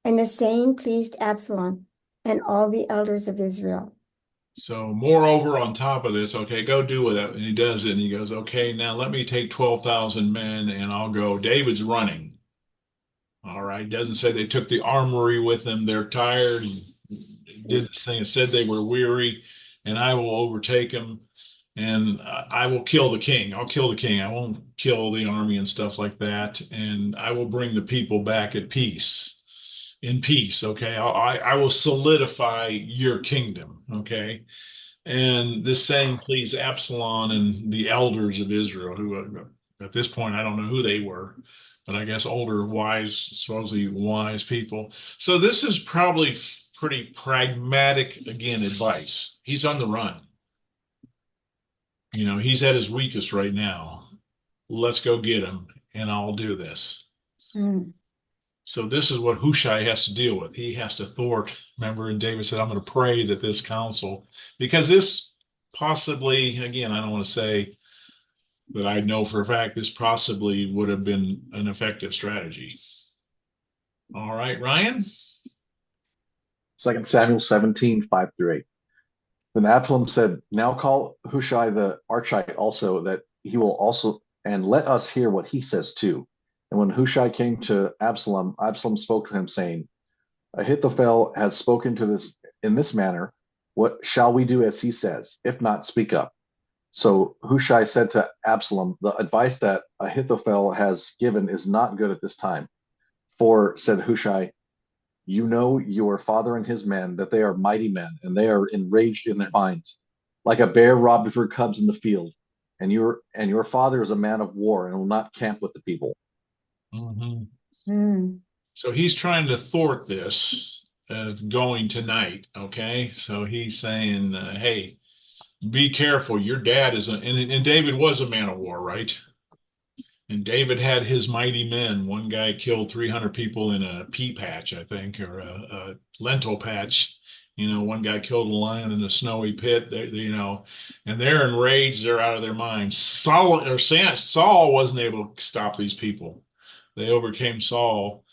And the saying pleased Absalom and all the elders of Israel. So, moreover, on top of this, okay, go do with it. And he does it, and he goes, okay, now let me take 12,000 men and I'll go. David's running. All right. Doesn't say they took the armory with them. They're tired. He did this thing and said they were weary, and I will overtake them and I will kill the king. I'll kill the king. I won't kill the army and stuff like that. And I will bring the people back at peace, in peace. Okay. I will solidify your kingdom. Okay. And this saying pleased Absalom and the elders of Israel, who at this point, I don't know who they were, but I guess older, wise, supposedly wise people. So this is probably pretty pragmatic, again, advice. He's on the run. He's at his weakest right now. Let's go get him, and I'll do this. Mm. So this is what Hushai has to deal with. He has to thwart. Remember, and David said, I'm going to pray that this council, because this possibly, again, I don't want to say that I know for a fact, this possibly would have been an effective strategy. All right, Ryan? 2 Samuel 17, 5 through 8. Then Absalom said, now call Hushai the Archite also, that he will also, and let us hear what he says too. And when Hushai came to Absalom, Absalom spoke to him, saying, Ahithophel has spoken to this in this manner. What shall we do as he says? If not, speak up. So Hushai said to Absalom, the advice that Ahithophel has given is not good at this time. For, said Hushai, you know your father and his men, that they are mighty men, and they are enraged in their minds, like a bear robbed of her cubs in the field. And your father is a man of war and will not camp with the people. Mhm. Mm. So he's trying to thwart this going tonight. Okay. So he's saying, hey, be careful. Your dad is and David was a man of war, right? And David had his mighty men. One guy killed 300 people in a pea patch, I think, or a lentil patch. One guy killed a lion in a snowy pit. And they're enraged. They're out of their minds. Saul wasn't able to stop these people. They overcame Saul.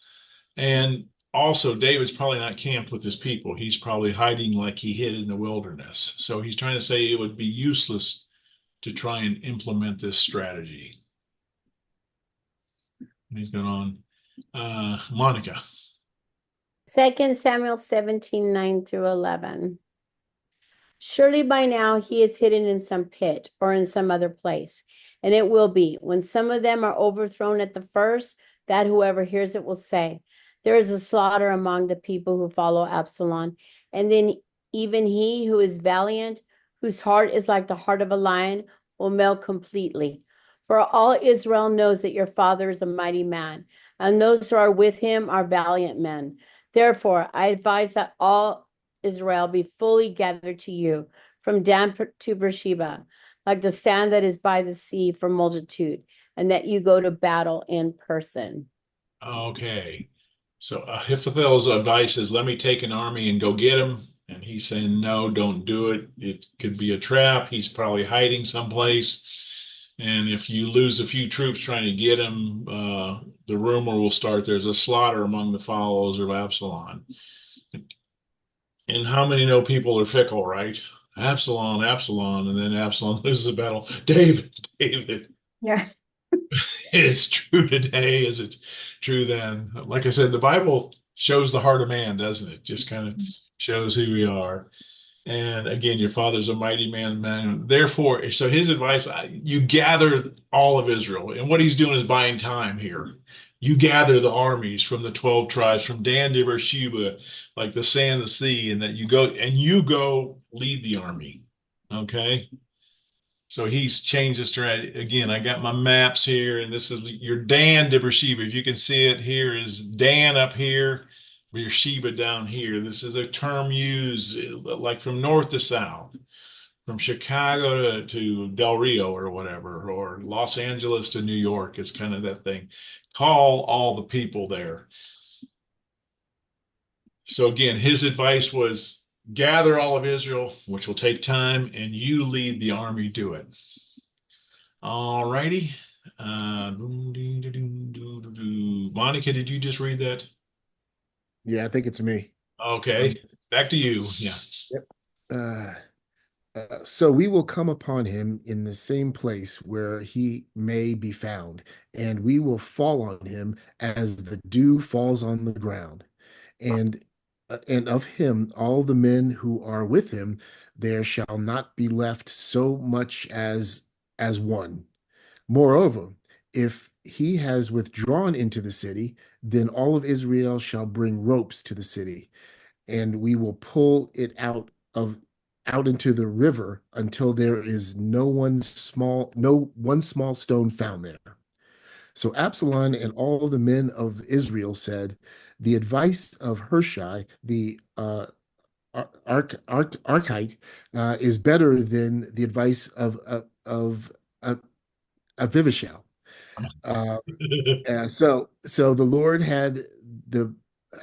And also, David's probably not camped with his people. He's probably hiding like he hid in the wilderness. So he's trying to say it would be useless to try and implement this strategy. And he's going on. Monica. 2 Samuel 17, 9 through 11. Surely by now he is hidden in some pit or in some other place. And it will be, when some of them are overthrown at the first, that whoever hears it will say, there is a slaughter among the people who follow Absalom. And then even he who is valiant, whose heart is like the heart of a lion, will melt completely. For all Israel knows that your father is a mighty man, and those who are with him are valiant men. Therefore, I advise that all Israel be fully gathered to you from Dan to Beersheba, like the sand that is by the sea for multitude, and that you go to battle in person. Okay. So Ahithophel's advice is let me take an army and go get him. And he's saying, no, don't do it. It could be a trap. He's probably hiding someplace. And if you lose a few troops trying to get him, the rumor will start there's a slaughter among the followers of Absalom. And how many know people are fickle, right? Absalom, Absalom, and then Absalom loses the battle. David, David. Yeah. It's true today as it's true then. Like I said, the Bible shows the heart of man, doesn't it? Just kind of shows who we are. And again, your father's a mighty man. Therefore, so his advice, you gather all of Israel. And what he's doing is buying time here. You gather the armies from the 12 tribes, from Dan to Beersheba, like the sand, the sea, and that you go lead the army. Okay. So he's changed his strategy. Again, I got my maps here, and this is your Dan to Beersheba. If you can see it, here is Dan up here, Beersheba down here. This is a term used like from north to south, from Chicago to Del Rio or whatever, or Los Angeles to New York. It's kind of that thing. Call all the people there. So again, his advice was gather all of Israel, which will take time, and you lead the army to it. All righty. Monica, did you just read that? Yeah, I think it's me. Okay, back to you. Yeah. Yep. Uh, so we will come upon him in the same place where he may be found, and we will fall on him as the dew falls on the ground. And and of him all the men who are with him, there shall not be left so much as one. Moreover, if he has withdrawn into the city, then all of Israel shall bring ropes to the city, and we will pull it out into the river until there is no one small stone found there. So Absalom and all the men of Israel said, the advice of Hushai, the Archite, is better than the advice of Avivashal. Uh, so the Lord had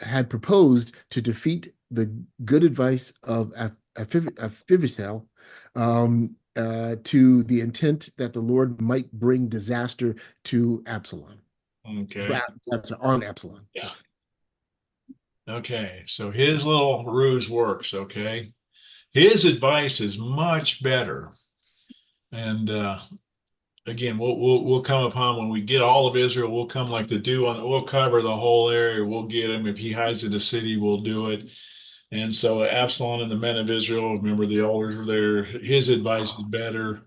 had proposed to defeat the good advice of Ahithophel, to the intent that the Lord might bring disaster to Absalom. Okay. On Absalom. Yeah. Okay. So his little ruse works. Okay. His advice is much better. And again, we'll come upon when we get all of Israel. We'll come like the dew on. We'll cover the whole area. We'll get him. If he hides in a city, we'll do it. And so Absalom and the men of Israel, remember the elders were there. His advice is better.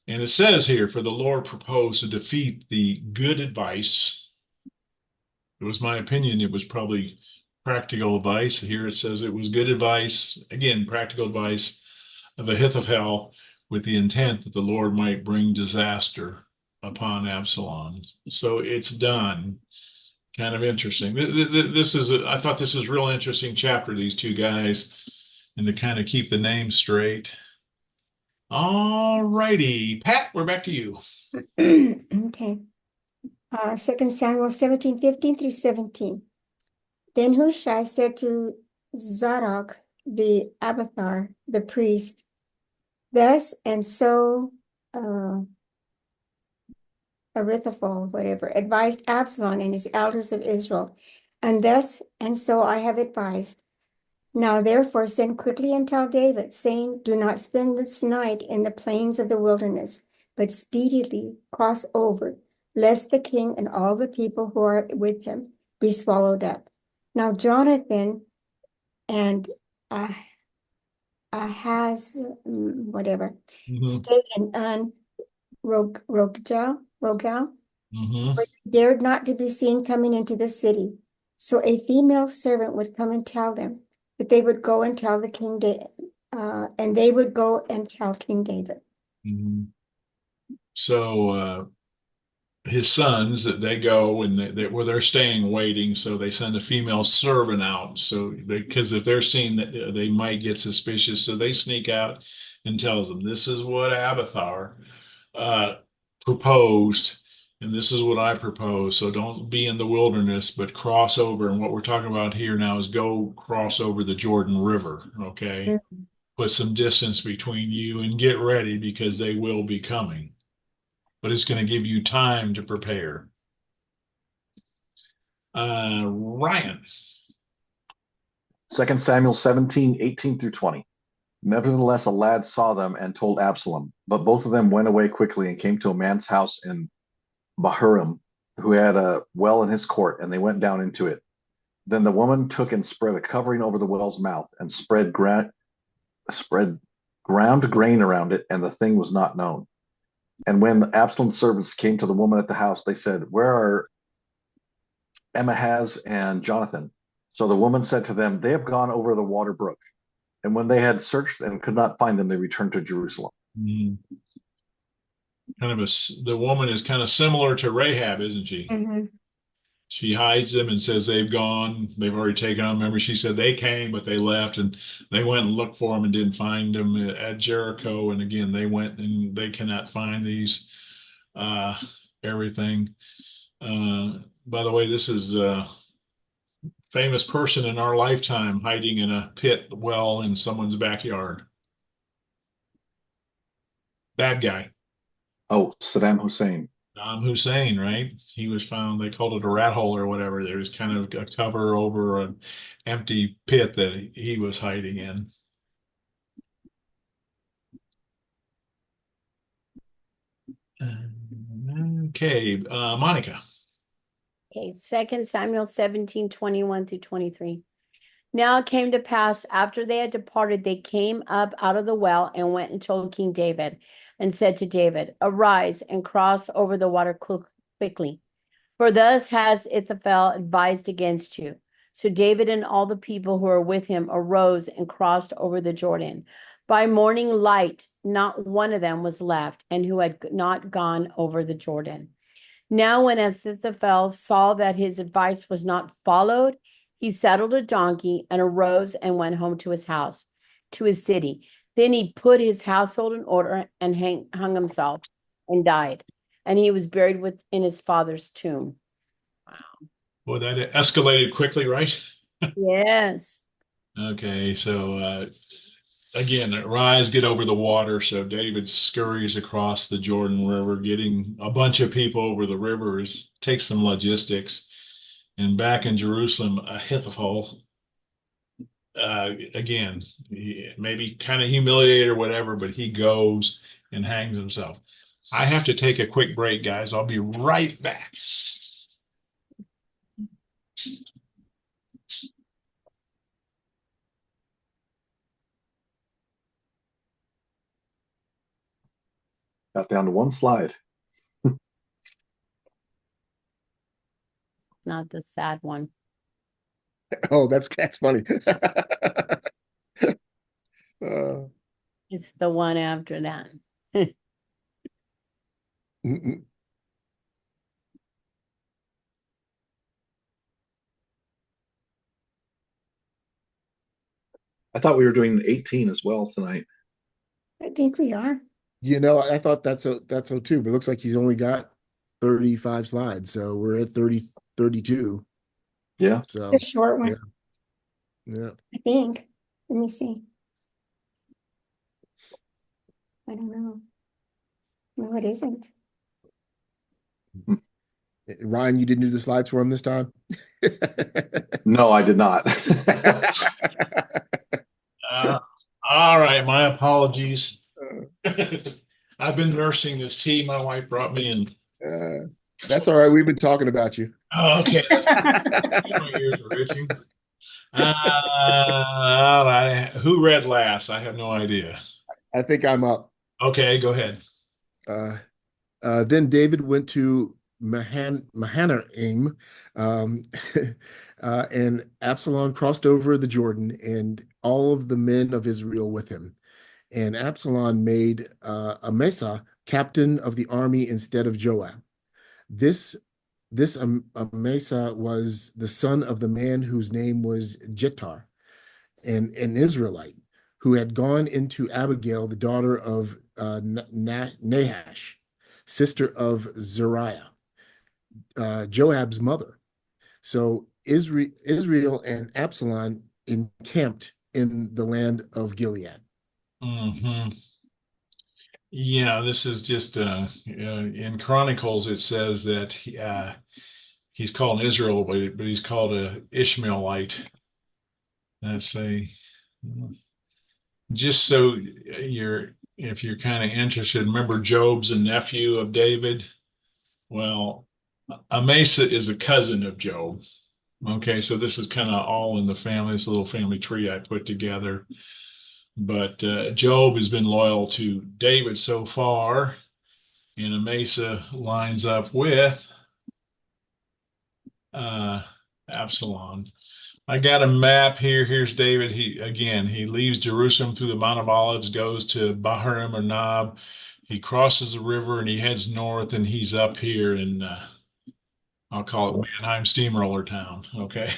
And it says here, for the Lord proposed to defeat the good advice. It was my opinion. It was probably practical advice. Here it says it was good advice. Again, practical advice of Ahithophel with the intent that the Lord might bring disaster upon Absalom. So it's done. Kind of interesting. This is, I thought this is real interesting chapter, these two guys, and to kind of keep the names straight. All righty. Pat, we're back to you. Okay. 2 Samuel 17:15 through 17. Then Hushai said to Zadok the Abiathar, the priest, thus and so Ahithophel, whatever, advised Absalom and his elders of Israel, and thus and so I have advised. Now therefore send quickly and tell David, saying, do not spend this night in the plains of the wilderness, but speedily cross over, lest the king and all the people who are with him be swallowed up. Now Jonathan and Ahaz, whatever, stayed in Rogel, but dared not to be seen coming into the city. So a female servant would come and tell them that they would go and tell the king, and they would go and tell King David. So his sons, that they go and where they're staying waiting, so they send a female servant out. So because if they're seen, that they might get suspicious, so they sneak out and tells them, this is what Abiathar proposed, and this is what I propose. So don't be in the wilderness, but cross over. And what we're talking about here now is go cross over the Jordan River. Okay. Put some distance between you and get ready because they will be coming. But it's going to give you time to prepare. Ryan. 2 Samuel 17:18 through 20. Nevertheless, a lad saw them and told Absalom, but both of them went away quickly and came to a man's house in Bahurim, who had a well in his court, and they went down into it. Then the woman took and spread a covering over the well's mouth and spread ground grain around it, and the thing was not known. And when Absalom's servants came to the woman at the house, they said, where are Ahaz and Jonathan? So the woman said to them, they have gone over the water brook. And when they had searched and could not find them, they returned to Jerusalem. Kind of the woman is kind of similar to Rahab, isn't she? She hides them and says they've gone. They've already taken them. Remember, she said they came, but they left, and they went and looked for them and didn't find them at Jericho. And again, they went and they cannot find these everything. By the way, this is a famous person in our lifetime hiding in a pit well in someone's backyard. Bad guy. Oh, Saddam Hussein. Hussein, right? He was found, they called it a rat hole or whatever. There was kind of a cover over an empty pit that he was hiding in. Okay, Monica. Okay, 2 Samuel 17:21 through 23. Now it came to pass after they had departed, they came up out of the well and went and told King David and said to David, arise and cross over the water quickly, for thus has Ahithophel advised against you. So David and all the people who were with him arose and crossed over the Jordan. By morning light, not one of them was left, and who had not gone over the Jordan. Now when Ahithophel saw that his advice was not followed, he saddled a donkey and arose and went home to his house, to his city. Then he put his household in order and hung himself and died. And he was buried in his father's tomb. Wow. Well, that escalated quickly, right? Yes. Okay, so again, rise, get over the water. So David scurries across the Jordan River, getting a bunch of people over the river takes some logistics. And back in Jerusalem, Ahithophel, again, maybe kind of humiliated or whatever, but he goes and hangs himself. I have to take a quick break, guys. I'll be right back. Got down to one slide. Not the sad one. Oh, that's funny. Uh, It's the one after that. mm-mm. I thought we were doing 18 as well tonight. I think we are. I thought that's so too, but it looks like he's only got 35 slides. So we're at 32. Yeah. It's a So short yeah, one, yeah. I think. Let me see. I don't know. No, it isn't. Ryan, you didn't do the slides for him this time? No, I did not. Uh, all right, my apologies. I've been nursing this tea my wife brought me, and That's all right. We've been talking about you. oh, okay, that's my ears are itching. All right, who read last? I have no idea. I think I'm up. Okay, go ahead. Uh, then David went to Mahanaim, um, and Absalom crossed over the Jordan, and all of the men of Israel with him. And Absalom made Amasa captain of the army instead of Joab. This this Amasa was the son of the man whose name was Jettar, an Israelite, who had gone into Abigail, the daughter of Nahash, sister of Zariah, Joab's mother. So Israel and Absalom encamped in the land of Gilead. Hmm. Yeah, this is just in Chronicles. It says that he's called Israel, but he's called a Ishmaelite. Let's say, just so if you're kind of interested, remember Job's a nephew of David. Well, Amasa is a cousin of Job. Okay, so this is kind of all in the family, this little family tree I put together. But Job has been loyal to David so far, and Amasa lines up with uh, Absalom. I got a map here. Here's David. He leaves Jerusalem through the Mount of Olives, goes to Baharim or Nob. He crosses the river and he heads north, and he's up here in I'll call it Mannheim Steamroller Town. Okay.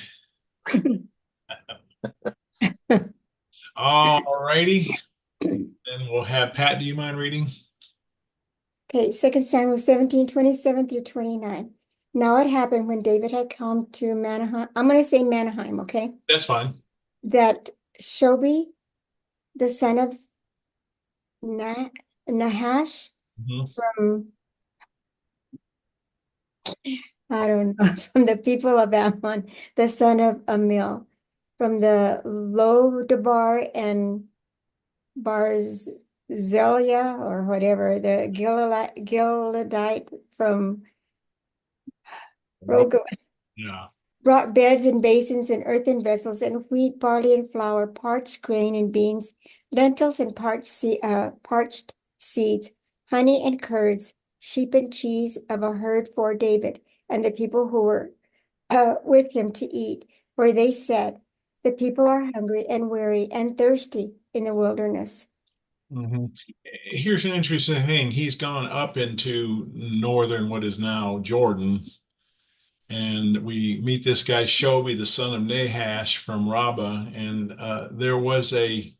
All righty. Then we'll have Pat. Do you mind reading? Okay, 2 Samuel 17:27 through 29. Now it happened when David had come to Manaheim. I'm going to say Manaheim, okay? That's fine. That Shobi, the son of Na Nahash Mhm. from, I don't know, from the people of Ammon, the son of Amil, from the Lodabar and Barzillai or whatever, the Gileadite from Rogo, Yeah. brought beds and basins and earthen vessels and wheat, barley and flour, parched grain and beans, lentils and parched seeds, honey and curds, sheep and cheese of a herd for David and the people who were with him to eat. For they said, the people are hungry and weary and thirsty in the wilderness. Hmm. Here's an interesting thing. He's gone up into northern, what is now Jordan, and we meet this guy Shobi, the son of Nahash from Rabbah, and there was a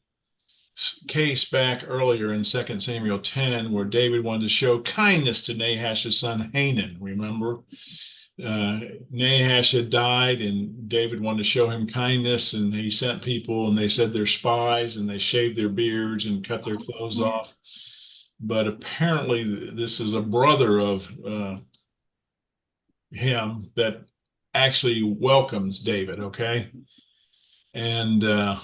case back earlier in 2 Samuel 10 where David wanted to show kindness to Nahash's son Hanan, remember? Nahash had died, and David wanted to show him kindness, and he sent people, and they said they're spies, and they shaved their beards and cut their clothes off. But apparently, this is a brother of him that actually welcomes David. Okay, and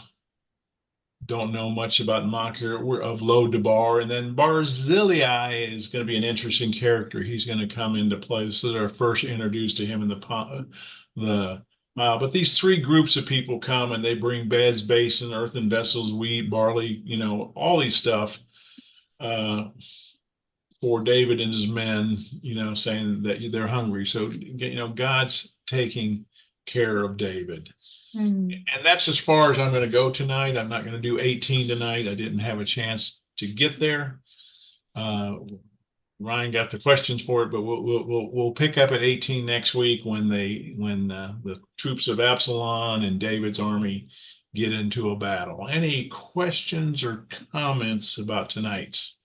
don't know much about Machir of Lo-Debar. And then Barzillai is going to be an interesting character. He's going to come into play. This is our first introduced to him in the but these three groups of people come and they bring beds, basin, earthen vessels, wheat, barley, all these stuff for David and his men, saying that they're hungry. So, God's taking care of David. Mm. And that's as far as I'm going to go tonight. I'm not going to do 18 tonight. I didn't have a chance to get there. Ryan got the questions for it, but we'll pick up at 18 next week when the troops of Absalom and David's army get into a battle. Any questions or comments about tonight's?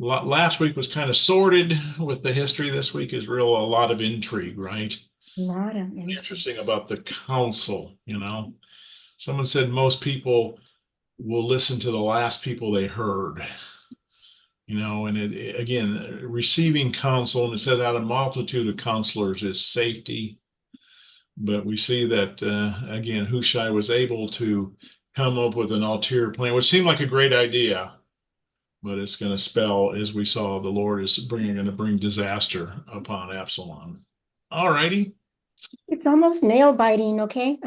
Last week was kind of sorted with the history. This week is a lot of intrigue, right? A lot of Interesting about the council, Someone said most people will listen to the last people they heard, and again, receiving counsel, and it said out a multitude of counselors is safety. But we see that, again, Hushai was able to come up with an ulterior plan, which seemed like a great idea, but it's going to spell, as we saw, the Lord is going to bring disaster upon Absalom. All righty. It's almost nail biting, okay?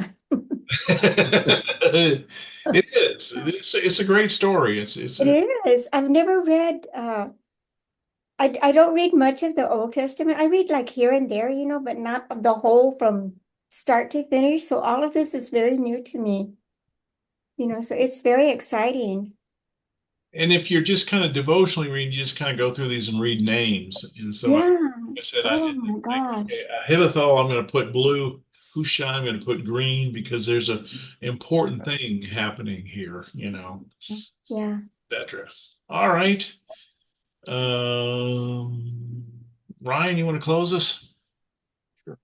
It is. It's a great story. It's It is. I've never read I don't read much of the Old Testament. I read like here and there, but not the whole from start to finish. So all of this is very new to me. So it's very exciting. and if you're just kind of devotionally reading, you just kind of go through these and read names. And so Yeah. I said, Oh my like, okay, gosh. Ahithophel, I'm going to put blue. Hushai, I'm going to put green because there's a important thing happening here, Yeah. etc. All right. Ryan, you want to close us? Sure.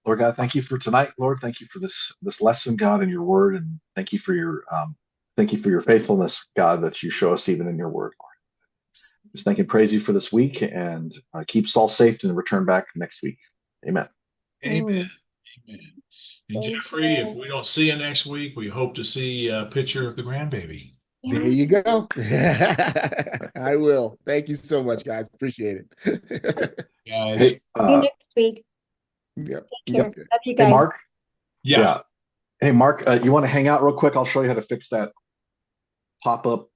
Lord God, thank you for tonight. Lord, thank you for this lesson, God, in your word, and thank you for your faithfulness, God, that you show us even in your word, Lord. Just thank and praise you for this week, and keep Saul safe and return back next week. Amen. Amen. Mm. Amen. And Thank Jeffrey, if you. we don't see you next week, we hope to see a picture of the grandbaby. There Yeah. you go. I will. Thank you so much, guys. Appreciate it. Guys. Hey, See you next week. Yep. Take care. Yep. Love you hey, guys. Mark. Yeah. Yeah. Hey, Mark, you want to hang out real quick? I'll show you how to fix that pop-up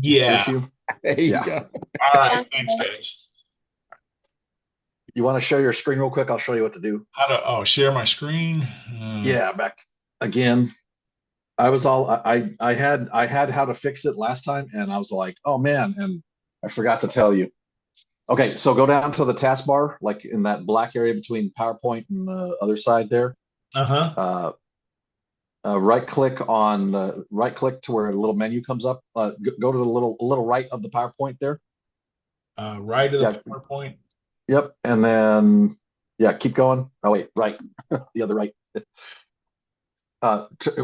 Yeah. issue. There you Yeah. go. All right. Thanks, guys. You want to share your screen real quick? I'll show you what to do. Share my screen? Yeah, back again. I had how to fix it last time, and I was like, oh man, and I forgot to tell you. Okay, so go down to the taskbar, like in that black area between PowerPoint and the other side there. Uh-huh. Right click to where a little menu comes up. Go to the little right of the PowerPoint there. Right of the Yeah. PowerPoint. Yep, and then keep going. Oh wait, right, the other right.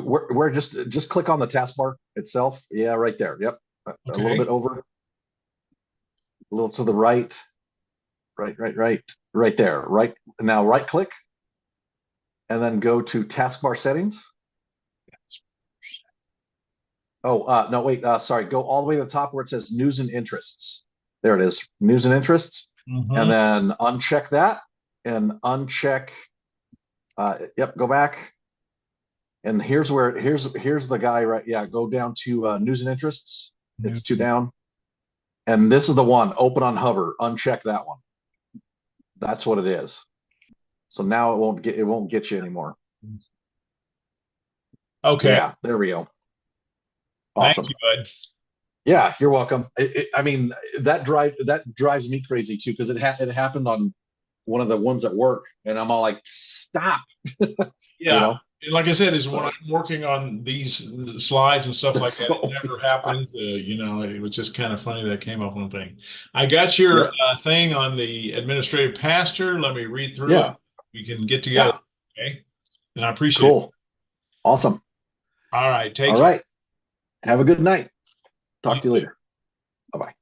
Where just click on the taskbar itself. Yeah, right there. Yep, a little bit over, a little to the right. Right there. Right now, right click, and then go to taskbar settings. Oh, no, wait. Sorry. Go all the way to the top where it says news and interests. There it is, news and interests, and then uncheck that and uncheck. Yep, go back. And here's the guy, right? Yeah, go down to news and interests. It's two down. And this is the one, open on hover. Uncheck that one. That's what it is. So now it won't get you anymore. Okay. Yeah, there we go. Awesome. Thank you, bud. Yeah, you're welcome. I mean, that drives me crazy too, because it happened on one of the ones at work, and I'm all like, stop. Yeah. like I said, is when I'm working on these slides and stuff like That's that, the it only never time. happens. It was just kind of funny that came up one thing. I got your Yep. thing on the administrative pastor. Let me read through it. Yeah. We can get together. Yeah. Okay. And I appreciate it. Cool. Awesome. All right. All Take care. right. Have a good night. You Talk to you later. Bye bye.